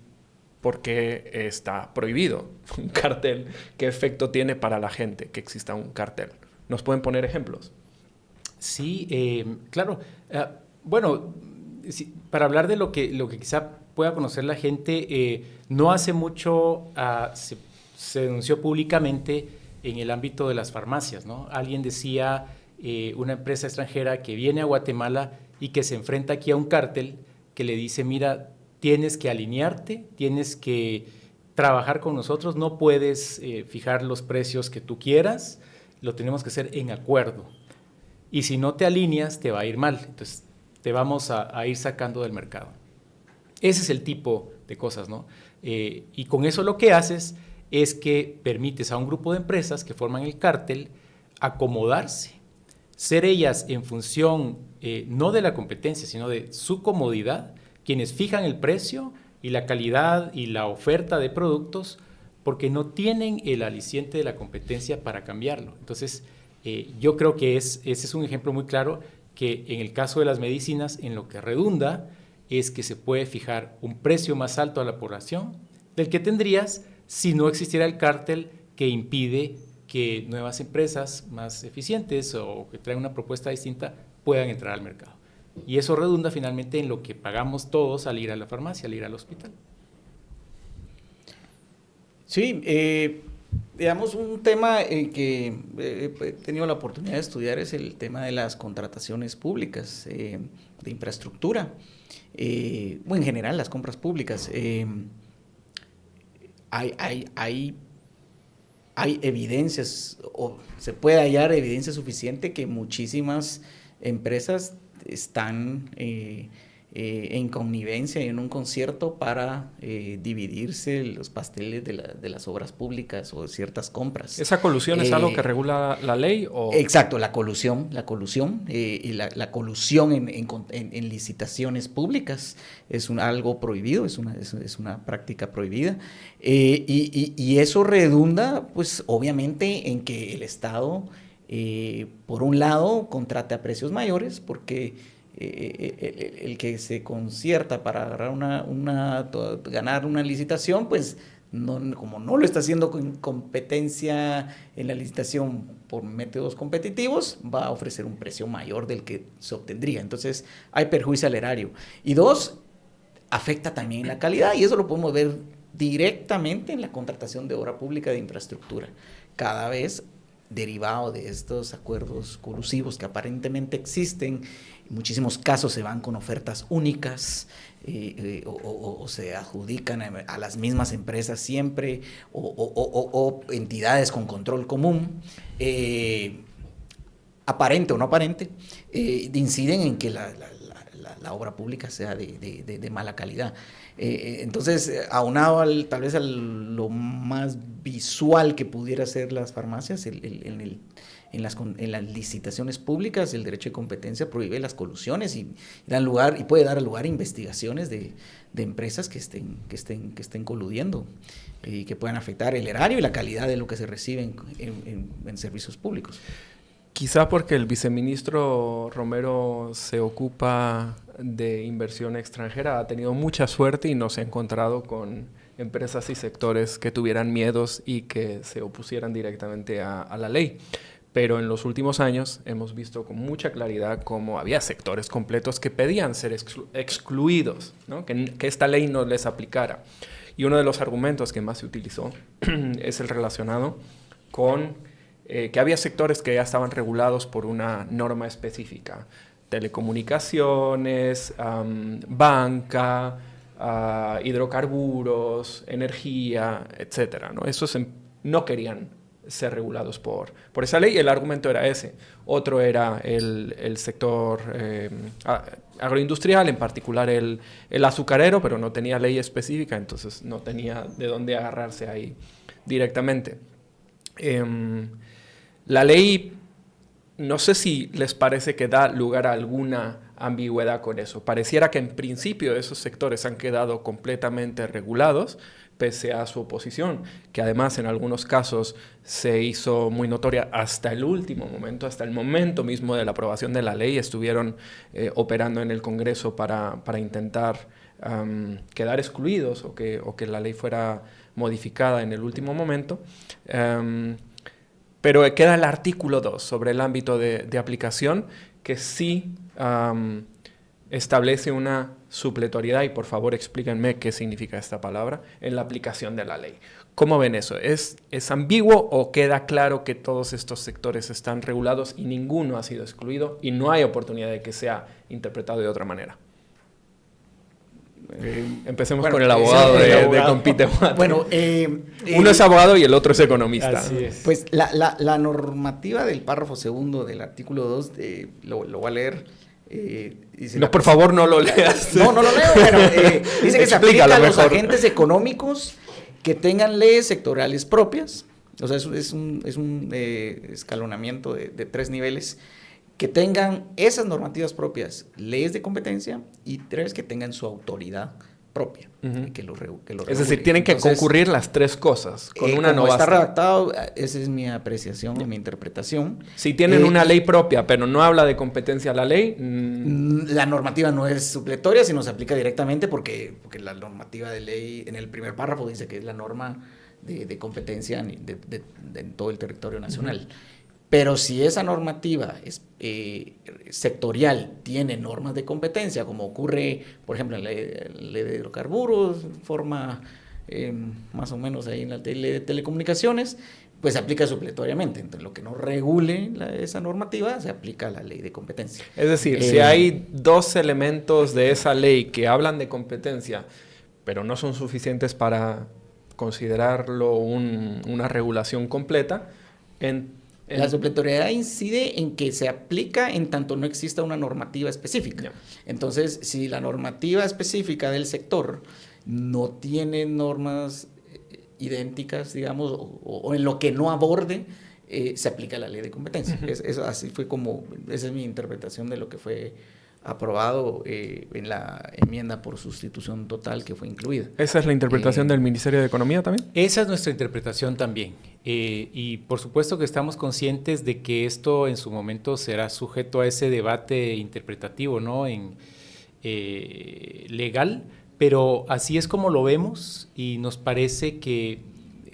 por qué está prohibido un cartel? ¿Qué efecto tiene para la gente que exista un cartel? ¿Nos pueden poner ejemplos? Sí, claro. Bueno, para hablar de lo que quizá pueda conocer la gente, no hace mucho se denunció públicamente en el ámbito de las farmacias, ¿no? Alguien decía, una empresa extranjera que viene a Guatemala y que se enfrenta aquí a un cártel que le dice, mira, tienes que alinearte, tienes que trabajar con nosotros, no puedes fijar los precios que tú quieras, lo tenemos que hacer en acuerdo. Y si no te alineas, te va a ir mal, entonces te vamos a ir sacando del mercado. Ese es el tipo de cosas, ¿no? Y con eso lo que haces es que permites a un grupo de empresas que forman el cártel acomodarse, ser ellas en función no de la competencia, sino de su comodidad, quienes fijan el precio y la calidad y la oferta de productos, porque no tienen el aliciente de la competencia para cambiarlo. Entonces, yo creo que ese es un ejemplo muy claro que en el caso de las medicinas, en lo que redunda es que se puede fijar un precio más alto a la población del que tendrías si no existiera el cártel que impide que nuevas empresas más eficientes o que traen una propuesta distinta puedan entrar al mercado. Y eso redunda finalmente en lo que pagamos todos al ir a la farmacia, al ir al hospital. Sí, digamos, un tema que he tenido la oportunidad de estudiar es el tema de las contrataciones públicas, de infraestructura, o en general las compras públicas. Hay evidencias, o se puede hallar evidencia suficiente que muchísimas empresas están en connivencia y en un concierto para dividirse los pasteles de las obras públicas o de ciertas compras. ¿Esa colusión es algo que regula la ley? ¿O? Exacto, la colusión y la colusión en licitaciones públicas es algo prohibido, es una práctica prohibida, y eso redunda, pues, obviamente, en que el Estado, por un lado, contrate a precios mayores, porque el que se concierta para ganar una licitación, pues como no lo está haciendo con competencia en la licitación por métodos competitivos, va a ofrecer un precio mayor del que se obtendría. Entonces hay perjuicio al erario. Y dos, afecta también la calidad, y eso lo podemos ver directamente en la contratación de obra pública de infraestructura. Cada vez, derivado de estos acuerdos colusivos que aparentemente existen, en muchísimos casos se van con ofertas únicas, o se adjudican a las mismas empresas siempre, o entidades con control común, aparente o no aparente, inciden en que la obra pública sea de mala calidad. Entonces, aunado tal vez a lo más visual que pudiera ser las farmacias, en las licitaciones públicas, el derecho de competencia prohíbe las colusiones y puede dar lugar a investigaciones de empresas que estén coludiendo y que puedan afectar el erario y la calidad de lo que se recibe en servicios públicos. Quizá porque el viceministro Romero se ocupa de inversión extranjera, ha tenido mucha suerte y no se ha encontrado con empresas y sectores que tuvieran miedos y que se opusieran directamente a la ley. pero en los últimos años hemos visto con mucha claridad cómo había sectores completos que pedían ser excluidos, ¿no? Que esta ley no les aplicara. Y uno de los argumentos que más se utilizó es el relacionado con que había sectores que ya estaban regulados por una norma específica. Telecomunicaciones, banca, hidrocarburos, energía, etcétera, ¿no? Esos no querían ser regulados por esa ley, y el argumento era ese. Otro era el sector agroindustrial, en particular el azucarero, pero no tenía ley específica, entonces no tenía de dónde agarrarse ahí directamente. La ley, no sé si les parece que da lugar a alguna ambigüedad con eso. Pareciera que en principio esos sectores han quedado completamente regulados, pese a su oposición, que además en algunos casos se hizo muy notoria hasta el último momento, hasta el momento mismo de la aprobación de la ley, estuvieron operando en el Congreso para intentar quedar excluidos o que la ley fuera modificada en el último momento. Pero queda el artículo 2 sobre el ámbito de aplicación, que sí establece una supletoriedad, y por favor explíquenme qué significa esta palabra, en la aplicación de la ley. ¿Cómo ven eso? ¿Es ambiguo o queda claro que todos estos sectores están regulados y ninguno ha sido excluido y no hay oportunidad de que sea interpretado de otra manera? Empecemos con el abogado de Compite Mate. Bueno, uno es abogado y el otro es economista. Así es. Pues la normativa del párrafo segundo del artículo 2, lo voy a leer. Dice no, por favor, no lo leas. No lo leo, pero dice que se aplica a los agentes económicos que tengan leyes sectoriales propias. O sea, es un escalonamiento de 3 niveles. Que tengan esas normativas propias, leyes de competencia, y 3, que tengan su autoridad propia. Que lo es decir, tienen que concurrir las 3 cosas con una como no está basta. redactado, esa es mi apreciación o mi interpretación. Si tienen una ley propia, pero no habla de competencia la ley... La normativa no es supletoria, sino se aplica directamente porque la normativa de ley, en el primer párrafo, dice que es la norma de competencia de todo el territorio nacional. Pero si esa normativa es sectorial tiene normas de competencia, como ocurre, por ejemplo, en la ley de hidrocarburos, forma más o menos ahí en la ley de telecomunicaciones, pues se aplica supletoriamente. Entonces, lo que no regule esa normativa se aplica a la ley de competencia. Es decir, si hay 2 elementos de esa ley que hablan de competencia, pero no son suficientes para considerarlo una regulación completa, la supletoriedad incide en que se aplica en tanto no exista una normativa específica. Yeah. Entonces, si la normativa específica del sector no tiene normas idénticas, digamos, o en lo que no aborde, se aplica la ley de competencia. Así fue esa es mi interpretación de lo que fue aprobado en la enmienda por sustitución total que fue incluida. ¿Esa es la interpretación del Ministerio de Economía también? Esa es nuestra interpretación también. Y por supuesto que estamos conscientes de que esto en su momento será sujeto a ese debate interpretativo, ¿no? Legal, pero así es como lo vemos y nos parece que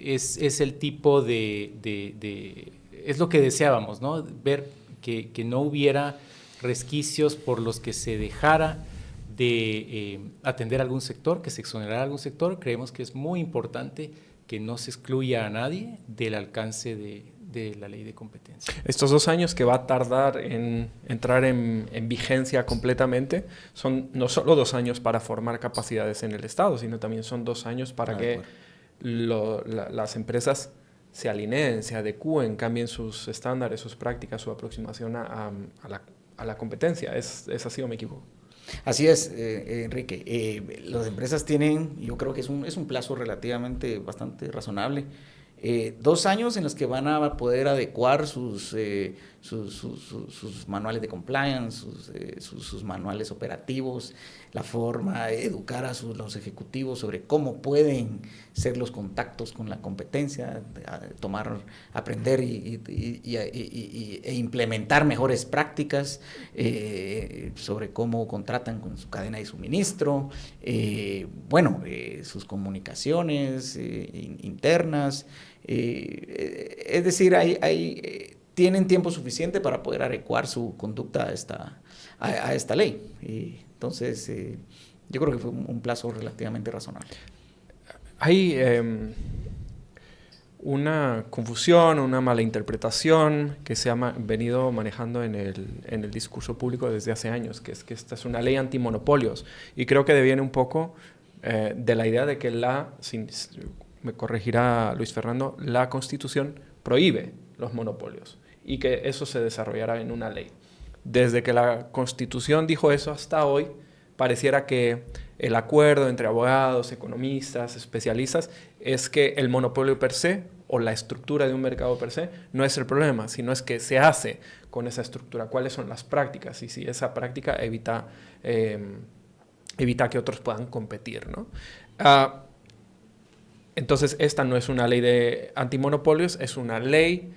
es el tipo es lo que deseábamos, ¿no? Ver que no hubiera resquicios por los que se dejara de atender algún sector, que se exonerara algún sector. Creemos que es muy importante que no se excluya a nadie del alcance de la ley de competencia. Estos 2 años que va a tardar en entrar en vigencia completamente son no solo 2 años para formar capacidades en el Estado, sino también son 2 años para que las empresas se alineen, se adecúen, cambien sus estándares, sus prácticas, su aproximación a la competencia. ¿Es así o me equivoco? Así es, Enrique. Las empresas tienen, yo creo que es un plazo relativamente bastante razonable, 2 años en los que van a poder adecuar sus manuales de compliance, sus manuales operativos, la forma de educar a los ejecutivos sobre cómo pueden ser los contactos con la competencia, aprender e implementar mejores prácticas sobre cómo contratan con su cadena de suministro, sus comunicaciones internas. Es decir, hay tienen tiempo suficiente para poder adecuar su conducta a esta ley. Y entonces, yo creo que fue un plazo relativamente razonable. Hay una confusión, una mala interpretación que se ha venido manejando en el discurso público desde hace años, que es que esta es una ley antimonopolios. Y creo que deviene un poco de la idea de que me corregirá Luis Fernando, la Constitución prohíbe los monopolios y que eso se desarrollará en una ley. Desde que la Constitución dijo eso hasta hoy, pareciera que el acuerdo entre abogados, economistas, especialistas, es que el monopolio per se o la estructura de un mercado per se no es el problema, sino es que se hace con esa estructura, cuáles son las prácticas y si esa práctica evita que otros puedan competir, ¿no? Entonces, esta no es una ley de antimonopolios, es una ley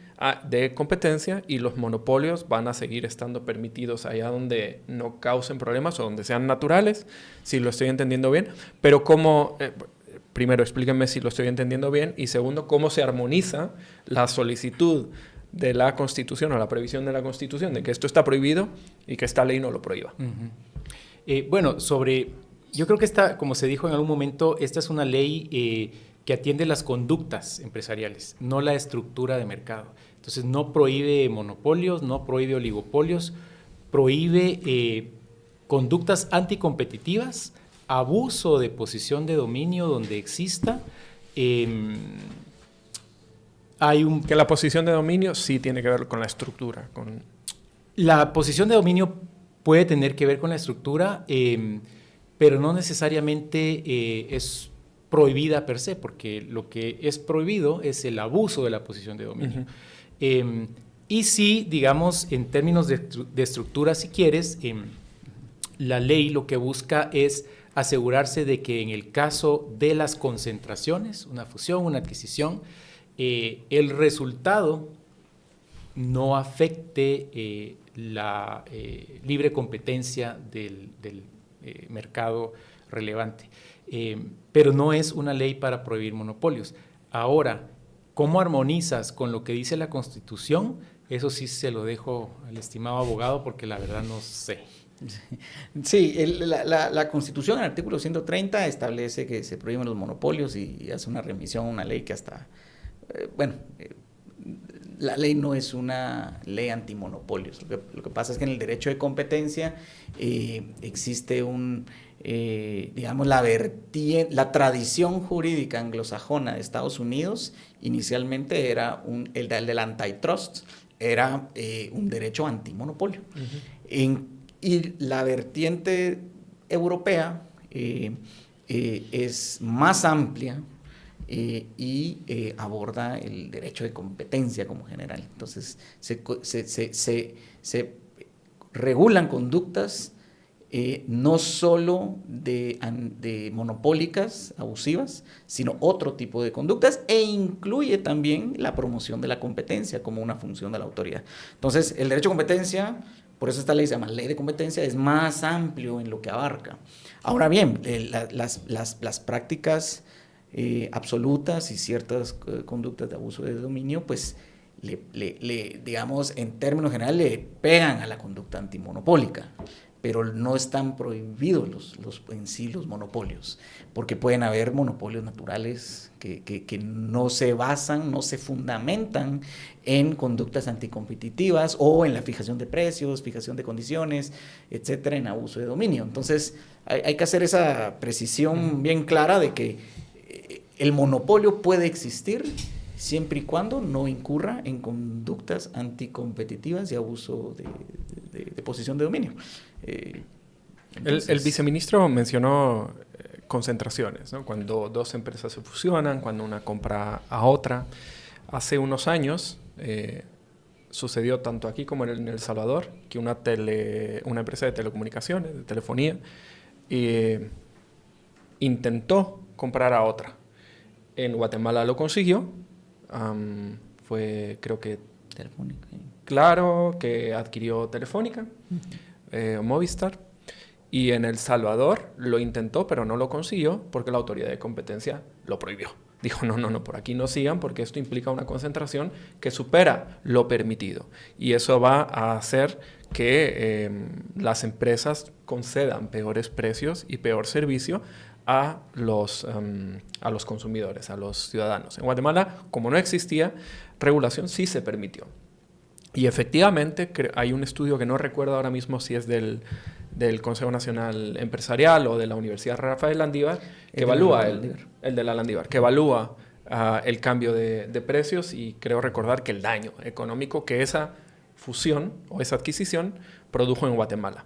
de competencia y los monopolios van a seguir estando permitidos allá donde no causen problemas o donde sean naturales, si lo estoy entendiendo bien. Pero cómo, primero, explíquenme si lo estoy entendiendo bien y segundo, cómo se armoniza la solicitud de la Constitución o la previsión de la Constitución de que esto está prohibido y que esta ley no lo prohíba. Bueno, yo creo que esta, como se dijo en algún momento, esta es una ley que atiende las conductas empresariales, no la estructura de mercado. Entonces, no prohíbe monopolios, no prohíbe oligopolios, prohíbe conductas anticompetitivas, abuso de posición de dominio donde exista. Que la posición de dominio sí tiene que ver con la estructura. La posición de dominio puede tener que ver con la estructura, pero no necesariamente es prohibida per se, porque lo que es prohibido es el abuso de la posición de dominio. Y sí, digamos, en términos de estructura, si quieres, la ley lo que busca es asegurarse de que en el caso de las concentraciones, una fusión, una adquisición, el resultado no afecte la libre competencia del mercado relevante. Pero no es una ley para prohibir monopolios. Ahora, ¿cómo armonizas con lo que dice la Constitución? Eso sí se lo dejo al estimado abogado porque la verdad no sé. Sí, la Constitución, en el artículo 130, establece que se prohíben los monopolios y hace una remisión a una ley que hasta, la ley no es una ley antimonopolios. Lo que pasa es que en el derecho de competencia existe digamos, la tradición jurídica anglosajona de Estados Unidos inicialmente era el del antitrust, era un derecho antimonopolio. Y la vertiente europea es más amplia y aborda el derecho de competencia como general. Entonces, se regulan conductas no solo de monopólicas, abusivas, sino otro tipo de conductas e incluye también la promoción de la competencia como una función de la autoridad. Entonces, el derecho de competencia, por eso esta ley se llama ley de competencia, es más amplio en lo que abarca. Ahora bien, las prácticas absolutas y ciertas conductas de abuso de dominio, pues digamos, en términos generales, le pegan a la conducta antimonopólica, pero no están prohibidos en sí los monopolios, porque pueden haber monopolios naturales que no se basan, no se fundamentan en conductas anticompetitivas o en la fijación de precios, fijación de condiciones, etcétera, en abuso de dominio. Entonces, hay que hacer esa precisión bien clara de que el monopolio puede existir siempre y cuando no incurra en conductas anticompetitivas y abuso de posición de dominio. El viceministro mencionó concentraciones, ¿no? Cuando dos empresas se fusionan, cuando una compra a otra. Hace unos años sucedió tanto aquí como en El Salvador que una empresa de telecomunicaciones, de telefonía, intentó comprar a otra. En Guatemala lo consiguió. Fue, creo que Telefónica. Claro, que adquirió Telefónica, Movistar, y en El Salvador lo intentó, pero no lo consiguió porque la autoridad de competencia lo prohibió. dijo, no, por aquí no sigan porque esto implica una concentración que supera lo permitido. Y eso va a hacer que las empresas concedan peores precios y peor servicio a los consumidores, a los ciudadanos. En Guatemala, como no existía regulación, sí se permitió. Y efectivamente hay un estudio que no recuerdo ahora mismo si es del Consejo Nacional Empresarial o de la Universidad Rafael Landívar, que evalúa el de la Landívar, que evalúa el cambio de precios, y creo recordar que el daño económico que esa fusión o esa adquisición produjo en Guatemala.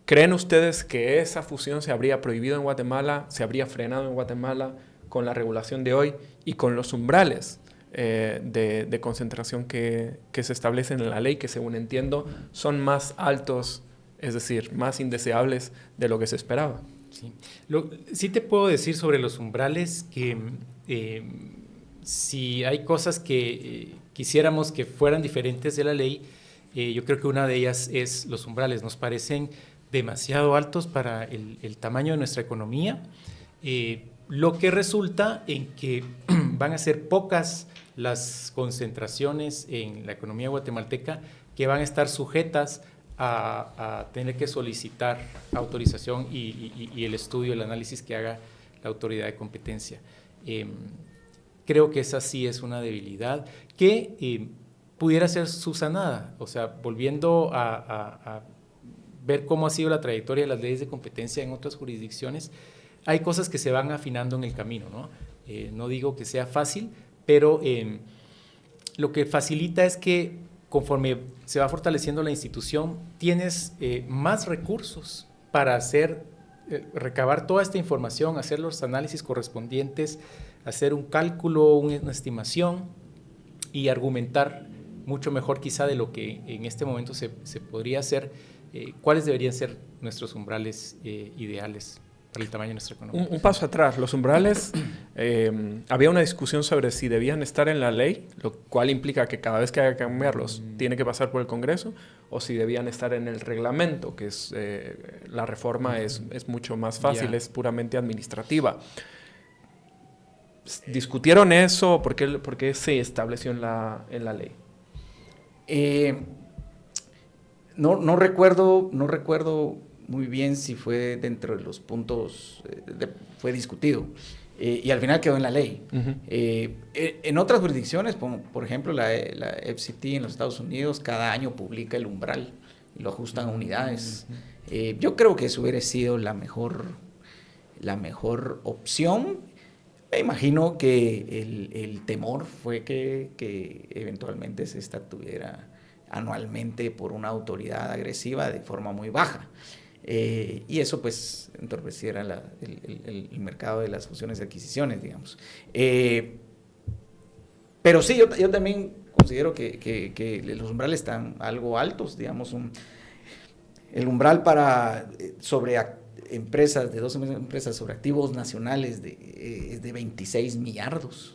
¿Creen ustedes que esa fusión se habría prohibido en Guatemala, se habría frenado en Guatemala con la regulación de hoy y con los umbrales de concentración que se establecen en la ley, que según entiendo son más altos, es decir, más indeseables de lo que se esperaba? Sí, sí te puedo decir sobre los umbrales que si hay cosas que quisiéramos que fueran diferentes de la ley, yo creo que una de ellas es los umbrales. Nos parecen demasiado altos para el tamaño de nuestra economía, lo que resulta en que van a ser pocas las concentraciones en la economía guatemalteca que van a estar sujetas a tener que solicitar autorización y el estudio, el análisis que haga la autoridad de competencia. Creo que esa sí es una debilidad que pudiera ser subsanada, o sea, volviendo a ver cómo ha sido la trayectoria de las leyes de competencia en otras jurisdicciones. Hay cosas que se van afinando en el camino, ¿no? No digo que sea fácil, pero lo que facilita es que conforme se va fortaleciendo la institución, tienes más recursos para recabar toda esta información, hacer los análisis correspondientes, hacer un cálculo, una estimación y argumentar mucho mejor quizá de lo que en este momento se podría hacer, cuáles deberían ser nuestros umbrales ideales para el tamaño de nuestra economía. Un paso atrás, los umbrales, había una discusión sobre si debían estar en la ley, lo cual implica que cada vez que haya que cambiarlos tiene que pasar por el Congreso, o si debían estar en el reglamento, que es la reforma es mucho más fácil, es puramente administrativa. ¿Discutieron eso? ¿Por qué se estableció en la ley? No recuerdo muy bien si fue dentro de los puntos, fue discutido, y al final quedó en la ley. Uh-huh. En otras jurisdicciones, por ejemplo la FCT en los Estados Unidos, cada año publica el umbral y lo ajustan a unidades. Uh-huh. Yo creo que eso hubiera sido la mejor opción. Me imagino que el temor fue que eventualmente se estatuviera anualmente por una autoridad agresiva de forma muy baja. Y eso pues entorpeciera el mercado de las fusiones y adquisiciones, digamos. Pero sí, yo también considero que los umbrales están algo altos, digamos. El umbral sobre empresas, de 12 empresas sobre activos nacionales es de 26 millardos.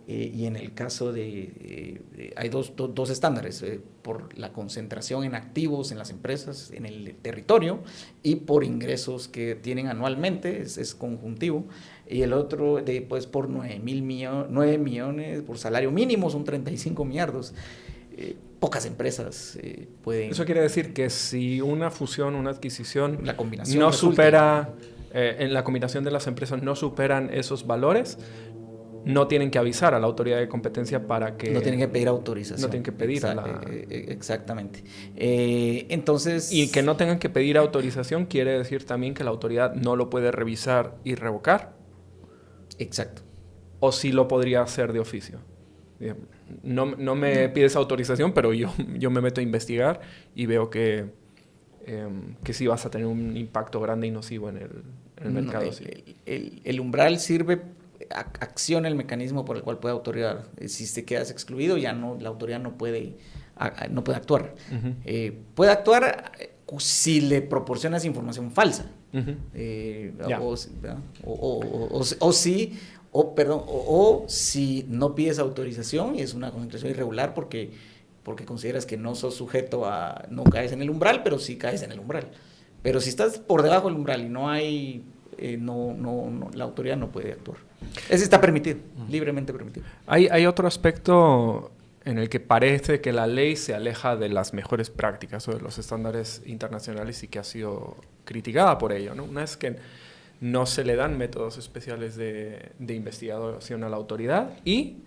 Y en el caso hay dos estándares, por la concentración en activos en las empresas, en el territorio, y por ingresos que tienen anualmente, es conjuntivo, y el otro por 9 millones, por salario mínimo son 35 millardos. Pocas empresas pueden... Eso quiere decir que si una fusión, una adquisición la combinación no supera, en la combinación de las empresas no superan esos valores, no tienen que avisar a la autoridad de competencia para que... No tienen que pedir autorización. No tienen que pedir exactamente. Entonces... Y que no tengan que pedir autorización quiere decir también que la autoridad no lo puede revisar y revocar. Exacto. O sí lo podría hacer de oficio. No me pides autorización, pero yo me meto a investigar y veo que sí vas a tener un impacto grande y nocivo en el mercado. El umbral sirve... acciona el mecanismo por el cual puede autoridad. Si te quedas excluido, ya la autoridad no puede actuar. Uh-huh. Puede actuar si le proporcionas información falsa. Uh-huh. O si no pides autorización y es una concentración irregular porque consideras que no sos sujeto no caes en el umbral, pero sí caes en el umbral. Pero si estás por debajo del umbral y no hay la autoridad no puede actuar. Ese está permitido, libremente permitido. Hay otro aspecto en el que parece que la ley se aleja de las mejores prácticas o de los estándares internacionales y que ha sido criticada por ello, ¿no? Una es que no se le dan métodos especiales de investigación a la autoridad y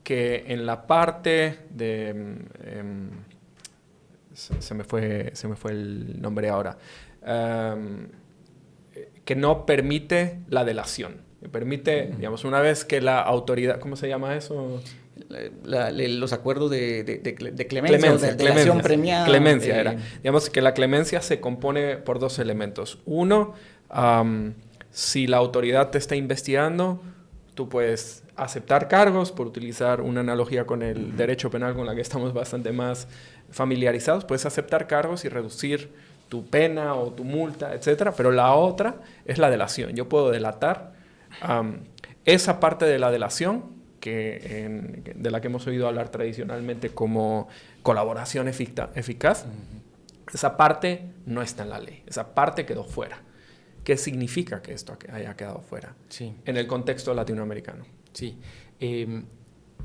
que en la parte de... se me fue el nombre ahora. Que no permite la delación. Permite, digamos, una vez que la autoridad... ¿Cómo se llama eso? Los acuerdos de clemencia, de delación premiada. Clemencia era. Digamos que la clemencia se compone por dos elementos. Uno, si la autoridad te está investigando, tú puedes aceptar cargos, por utilizar una analogía con el derecho penal con la que estamos bastante más familiarizados, puedes aceptar cargos y reducir tu pena o tu multa, etcétera. Pero la otra es la delación. Yo puedo delatar esa parte de la delación de la que hemos oído hablar tradicionalmente como colaboración eficaz. Esa parte no está en la ley. Esa parte quedó fuera. ¿Qué significa que esto haya quedado fuera? Sí. En el contexto latinoamericano. Sí.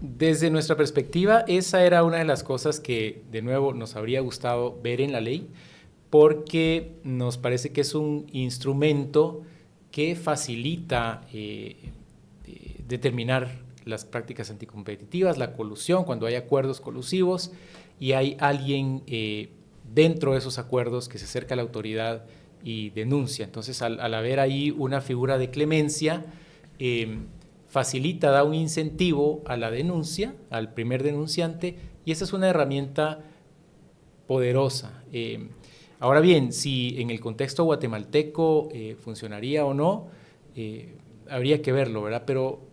Desde nuestra perspectiva, esa era una de las cosas que, de nuevo, nos habría gustado ver en la ley, porque nos parece que es un instrumento que facilita determinar las prácticas anticompetitivas, la colusión, cuando hay acuerdos colusivos y hay alguien dentro de esos acuerdos que se acerca a la autoridad y denuncia. Entonces, al haber ahí una figura de clemencia, facilita, da un incentivo a la denuncia, al primer denunciante, y esa es una herramienta poderosa. Ahora bien, si en el contexto guatemalteco funcionaría o no, habría que verlo, ¿verdad? Pero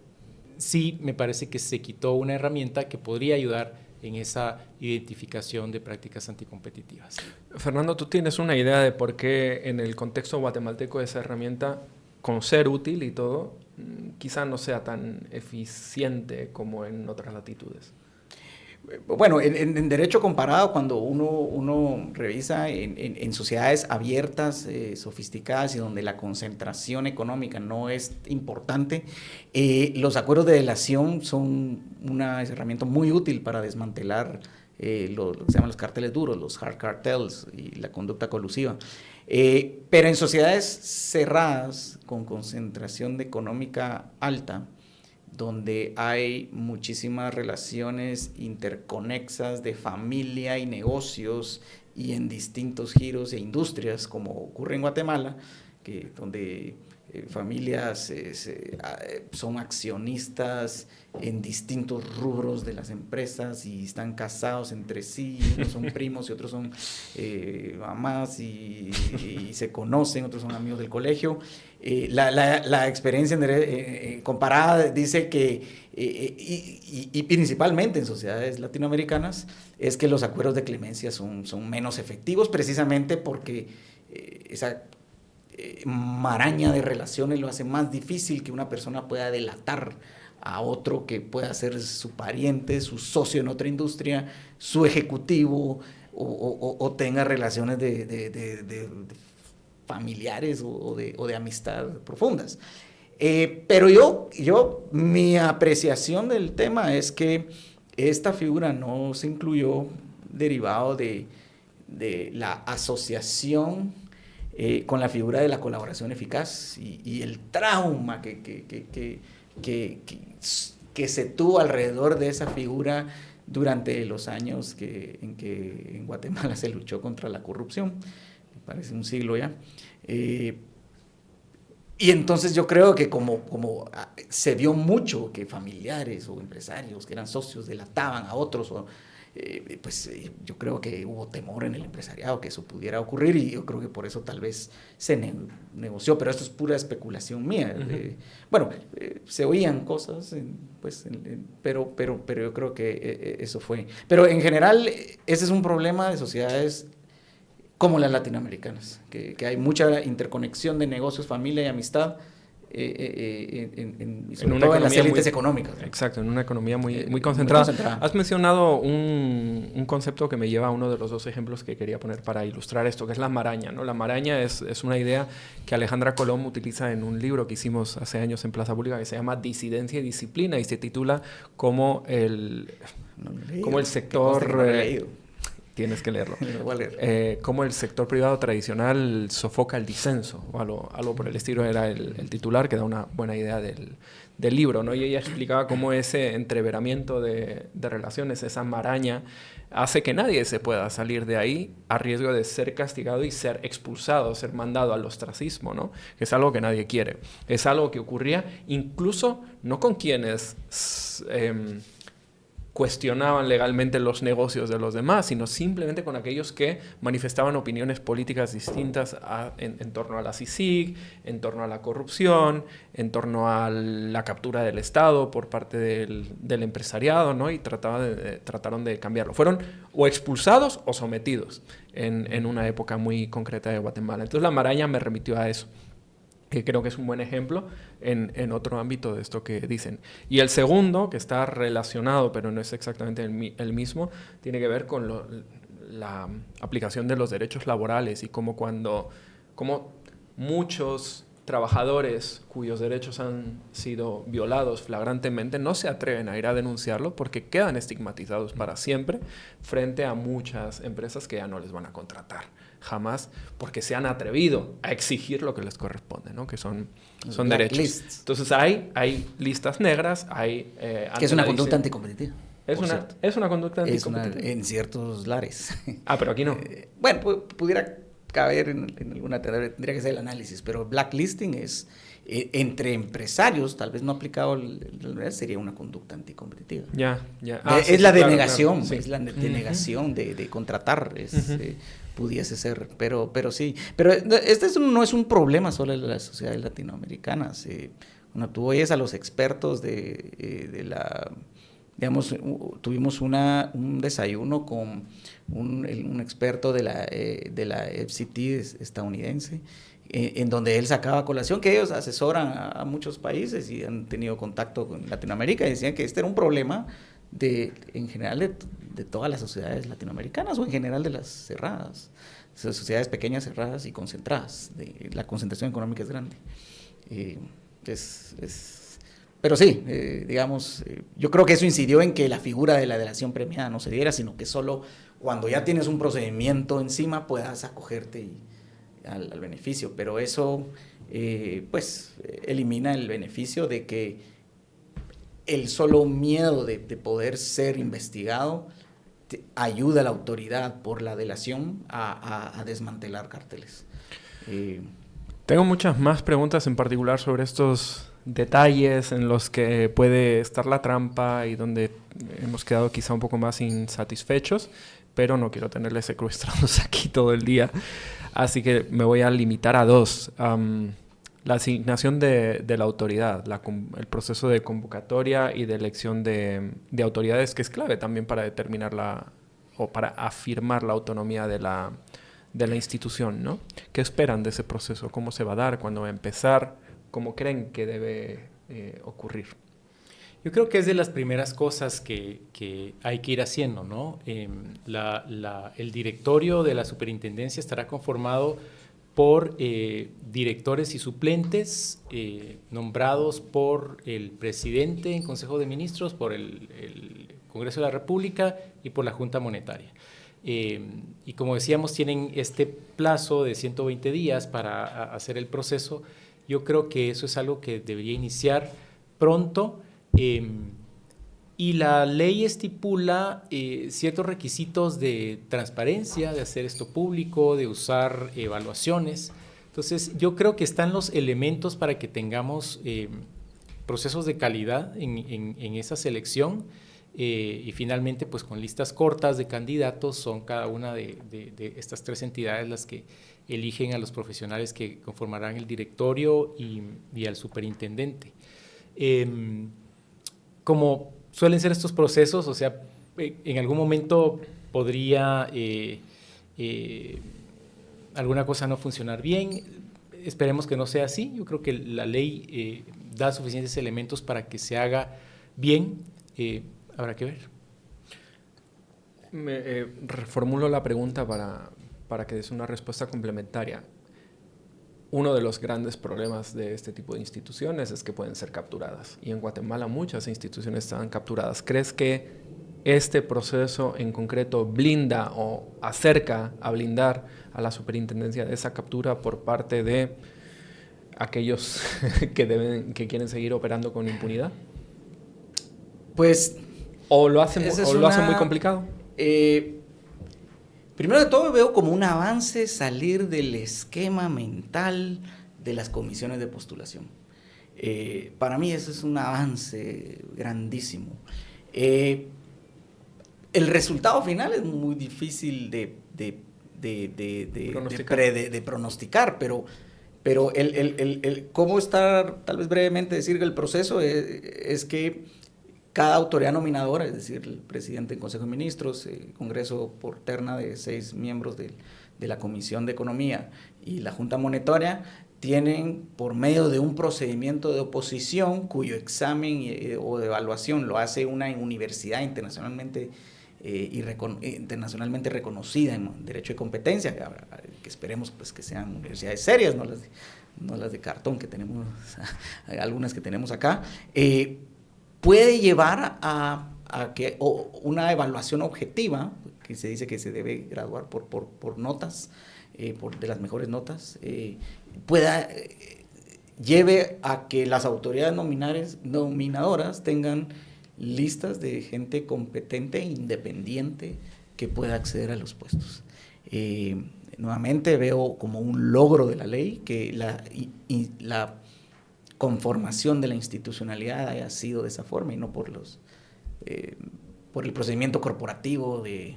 sí me parece que se quitó una herramienta que podría ayudar en esa identificación de prácticas anticompetitivas. Fernando, ¿tú tienes una idea de por qué en el contexto guatemalteco esa herramienta, con ser útil y todo, quizá no sea tan eficiente como en otras latitudes? Bueno, en derecho comparado, cuando uno revisa en sociedades abiertas, sofisticadas y donde la concentración económica no es importante, los acuerdos de delación son una herramienta muy útil para desmantelar lo que se llaman los carteles duros, los hard cartels y la conducta colusiva. Pero en sociedades cerradas, con concentración económica alta, donde hay muchísimas relaciones interconexas de familia y negocios y en distintos giros e industrias, como ocurre en Guatemala, donde familias son accionistas en distintos rubros de las empresas y están casados entre sí, unos son primos y otros son mamás y se conocen, otros son amigos del colegio. La experiencia comparada dice que, y principalmente en sociedades latinoamericanas, es que los acuerdos de clemencia son menos efectivos, precisamente porque esa maraña de relaciones lo hace más difícil que una persona pueda delatar a otro que pueda ser su pariente, su socio en otra industria, su ejecutivo o tenga relaciones de familiares o de amistad profundas. Pero mi apreciación del tema es que esta figura no se incluyó derivado de la asociación con la figura de la colaboración eficaz y el trauma que se tuvo alrededor de esa figura durante los años en que en Guatemala se luchó contra la corrupción, me parece un siglo ya. Y entonces yo creo que como se vio mucho que familiares o empresarios que eran socios delataban a otros, yo creo que hubo temor en el empresariado que eso pudiera ocurrir y yo creo que por eso tal vez se negoció, pero esto es pura especulación mía. Se oían cosas, pero yo creo que eso fue. Pero en general ese es un problema de sociedades como las latinoamericanas, que hay mucha interconexión de negocios, familia y amistad sobre todo en las élites económicas. Exacto, en una economía muy concentrada. Has mencionado un concepto que me lleva a uno de los dos ejemplos que quería poner para ilustrar esto, que es la maraña, ¿no? La maraña es una idea que Alejandra Colom utiliza en un libro que hicimos hace años en Plaza Pública que se llama Disidencia y Disciplina y se titula como el sector... Tienes que leerlo. Cómo el sector privado tradicional sofoca el disenso, o algo por el estilo era el titular, que da una buena idea del libro, ¿no? Y ella explicaba cómo ese entreveramiento de relaciones, esa maraña, hace que nadie se pueda salir de ahí a riesgo de ser castigado y ser expulsado, ser mandado al ostracismo, ¿no? Que es algo que nadie quiere. Es algo que ocurría incluso no con quienes... cuestionaban legalmente los negocios de los demás, sino simplemente con aquellos que manifestaban opiniones políticas distintas en torno a la CICIG, en torno a la corrupción, en torno a la captura del Estado por parte del empresariado, ¿no? Y trataron de cambiarlo. Fueron o expulsados o sometidos en una época muy concreta de Guatemala. Entonces la maraña me remitió a eso, que creo que es un buen ejemplo en otro ámbito de esto que dicen. Y el segundo, que está relacionado, pero no es exactamente el mismo, tiene que ver con la aplicación de los derechos laborales y cómo muchos trabajadores cuyos derechos han sido violados flagrantemente no se atreven a ir a denunciarlo porque quedan estigmatizados para siempre frente a muchas empresas que ya no les van a contratar jamás porque se han atrevido a exigir lo que les corresponde, ¿no? Que son derechos. Lists. Entonces hay listas negras, hay... que es una conducta anticompetitiva. Es una conducta anticompetitiva. En ciertos lares. Pero aquí no. Bueno, pudiera caber en alguna... Tendría que ser el análisis, pero blacklisting es... entre empresarios, tal vez no aplicado, sería una conducta anticompetitiva. Ya. Es la denegación, claro. Es la denegación de contratar, pudiese ser, pero sí. Pero este no es un problema solo de las sociedades latinoamericanas. Cuando tú oyes a los expertos de la... Digamos, tuvimos un desayuno con un experto de la FCT estadounidense, en donde él sacaba a colación que ellos asesoran a muchos países y han tenido contacto con Latinoamérica y decían que este era un problema en general de todas las sociedades latinoamericanas o en general de las cerradas, sociedades pequeñas, cerradas y concentradas. La concentración económica es grande. Pero sí, digamos, yo creo que eso incidió en que la figura de la delación premiada no se diera, sino que solo cuando ya tienes un procedimiento encima puedas acogerte al beneficio, pero eso pues elimina el beneficio de que el solo miedo de poder ser investigado ayuda a la autoridad por la delación a desmantelar cárteles. Tengo muchas más preguntas en particular sobre estos detalles en los que puede estar la trampa y donde hemos quedado quizá un poco más insatisfechos, pero no quiero tenerles secuestrados aquí todo el día. Así que me voy a limitar a dos. La asignación de la autoridad, el proceso de convocatoria y de elección de autoridades, que es clave también para determinar o para afirmar la autonomía de la institución, ¿no? ¿Qué esperan de ese proceso? ¿Cómo se va a dar? ¿Cuándo va a empezar? ¿Cómo creen que debe ocurrir? Yo creo que es de las primeras cosas que hay que ir haciendo, ¿no? El directorio de la superintendencia estará conformado por directores y suplentes nombrados por el presidente en Consejo de Ministros, por el Congreso de la República y por la Junta Monetaria. Y como decíamos, tienen este plazo de 120 días para hacer el proceso. Yo creo que eso es algo que debería iniciar pronto. Y la ley estipula ciertos requisitos de transparencia, de hacer esto público, de usar evaluaciones. Entonces, yo creo que están los elementos para que tengamos procesos de calidad en esa selección y finalmente, pues con listas cortas de candidatos, son cada una de estas tres entidades las que eligen a los profesionales que conformarán el directorio y al superintendente. Como suelen ser estos procesos, o sea, en algún momento podría alguna cosa no funcionar bien. esperemos que no sea así. Yo creo que la ley da suficientes elementos para que se haga bien. Habrá que ver. Reformulo la pregunta para que des una respuesta complementaria. Uno de los grandes problemas de este tipo de instituciones es que pueden ser capturadas. Y en Guatemala muchas instituciones están capturadas. ¿Crees que este proceso en concreto blinda o acerca a blindar a la superintendencia de esa captura por parte de aquellos que quieren seguir operando con impunidad? Pues... ¿O lo hacen muy complicado? Primero de todo veo como un avance salir del esquema mental de las comisiones de postulación. Para mí eso es un avance grandísimo. El resultado final es muy difícil de pronosticar, pero cómo está, tal vez brevemente decir que el proceso es que cada autoridad nominadora, es decir, el presidente del Consejo de Ministros, el Congreso por terna de 6 miembros de la Comisión de Economía y la Junta Monetaria, tienen por medio de un procedimiento de oposición cuyo examen o de evaluación lo hace una universidad internacionalmente reconocida en derecho de competencia, que esperemos pues, que sean universidades serias, no las de cartón que tenemos, algunas que tenemos acá, puede llevar a que una evaluación objetiva, que se dice que se debe graduar por notas, de las mejores notas, lleve a que las autoridades nominadoras tengan listas de gente competente e independiente que pueda acceder a los puestos. Nuevamente veo como un logro de la ley que la conformación de la institucionalidad haya sido de esa forma y no por el procedimiento corporativo de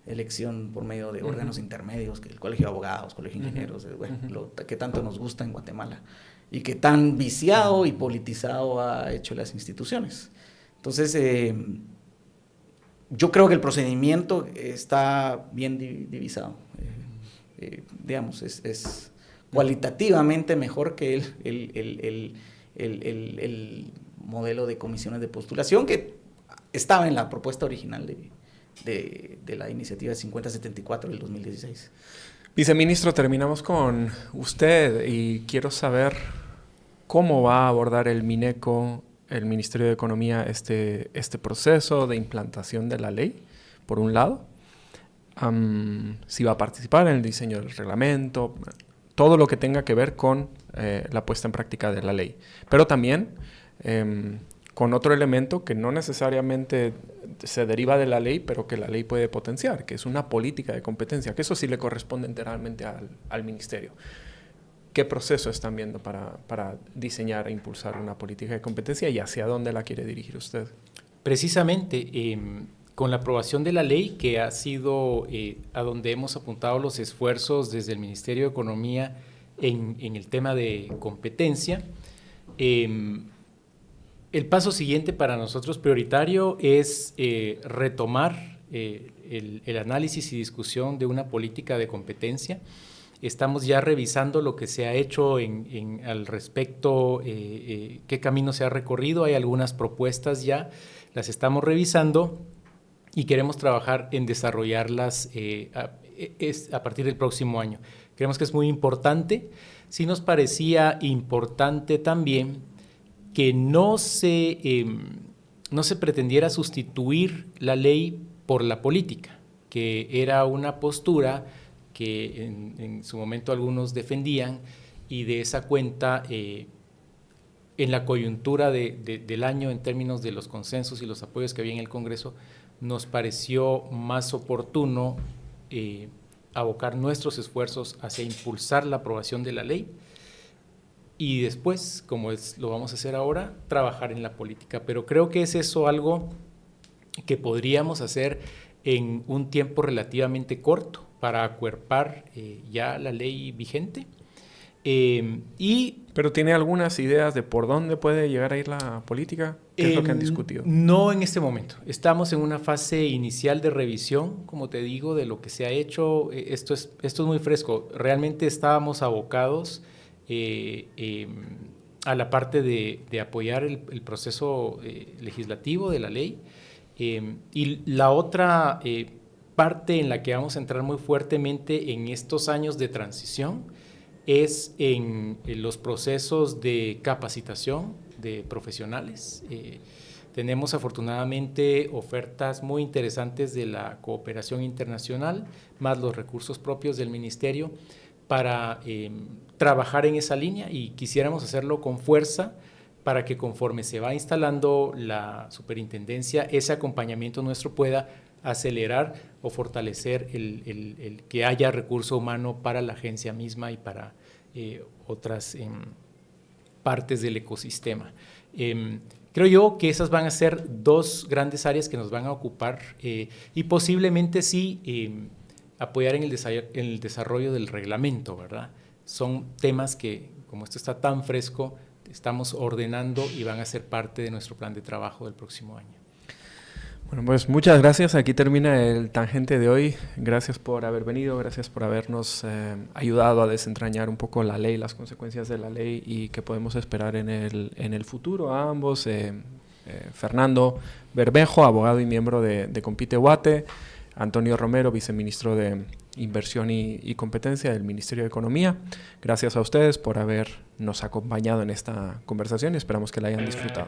elección por medio de órganos intermedios, que el Colegio de Abogados, Colegio de Ingenieros, lo que tanto nos gusta en Guatemala y que tan viciado y politizado ha hecho las instituciones. Entonces, yo creo que el procedimiento está bien divisado. Digamos, es cualitativamente mejor que el modelo de comisiones de postulación que estaba en la propuesta original de la iniciativa 5074 del 2016. Viceministro, terminamos con usted y quiero saber cómo va a abordar el MINECO, el Ministerio de Economía, este proceso de implantación de la ley, por un lado. Si va a participar en el diseño del reglamento, todo lo que tenga que ver con la puesta en práctica de la ley. Pero también con otro elemento que no necesariamente se deriva de la ley, pero que la ley puede potenciar, que es una política de competencia, que eso sí le corresponde enteramente al Ministerio. ¿Qué proceso están viendo para diseñar e impulsar una política de competencia y hacia dónde la quiere dirigir usted? Precisamente, con la aprobación de la ley, que ha sido a donde hemos apuntado los esfuerzos desde el Ministerio de Economía en el tema de competencia, el paso siguiente para nosotros prioritario es retomar el análisis y discusión de una política de competencia. Estamos ya revisando lo que se ha hecho al respecto, qué camino se ha recorrido. Hay algunas propuestas ya, las estamos revisando y queremos trabajar en desarrollarlas a partir del próximo año. Creemos que es muy importante. Sí nos parecía importante también que no se pretendiera sustituir la ley por la política, que era una postura que en su momento algunos defendían, y de esa cuenta, en la coyuntura del año, en términos de los consensos y los apoyos que había en el Congreso, nos pareció más oportuno abocar nuestros esfuerzos hacia impulsar la aprobación de la ley y después, como lo vamos a hacer ahora, trabajar en la política. Pero creo que es eso algo que podríamos hacer en un tiempo relativamente corto para acuerpar ya la ley vigente. ¿Pero tiene algunas ideas de por dónde puede llegar a ir la política? ¿Qué es lo que han discutido? No en este momento. Estamos en una fase inicial de revisión, como te digo, de lo que se ha hecho. Esto es muy fresco. Realmente estábamos abocados a la parte de apoyar el proceso legislativo de la ley. Y la otra parte en la que vamos a entrar muy fuertemente en estos años de transición es en los procesos de capacitación de profesionales. Tenemos afortunadamente ofertas muy interesantes de la cooperación internacional, más los recursos propios del ministerio, para trabajar en esa línea, y quisiéramos hacerlo con fuerza para que conforme se va instalando la superintendencia, ese acompañamiento nuestro pueda acelerar o fortalecer el que haya recurso humano para la agencia misma y para otras partes del ecosistema. Creo yo que esas van a ser dos grandes áreas que nos van a ocupar y posiblemente sí apoyar en el desarrollo del reglamento, ¿verdad? Son temas que, como esto está tan fresco, estamos ordenando y van a ser parte de nuestro plan de trabajo del próximo año. Bueno, pues muchas gracias. Aquí termina el Tangente de hoy. Gracias por haber venido, gracias por habernos ayudado a desentrañar un poco la ley, las consecuencias de la ley y qué podemos esperar en el futuro a ambos. Fernando Bermejo, abogado y miembro de Compite Guate; Antonio Romero, viceministro de Inversión y Competencia del Ministerio de Economía. Gracias a ustedes por habernos acompañado en esta conversación y esperamos que la hayan disfrutado.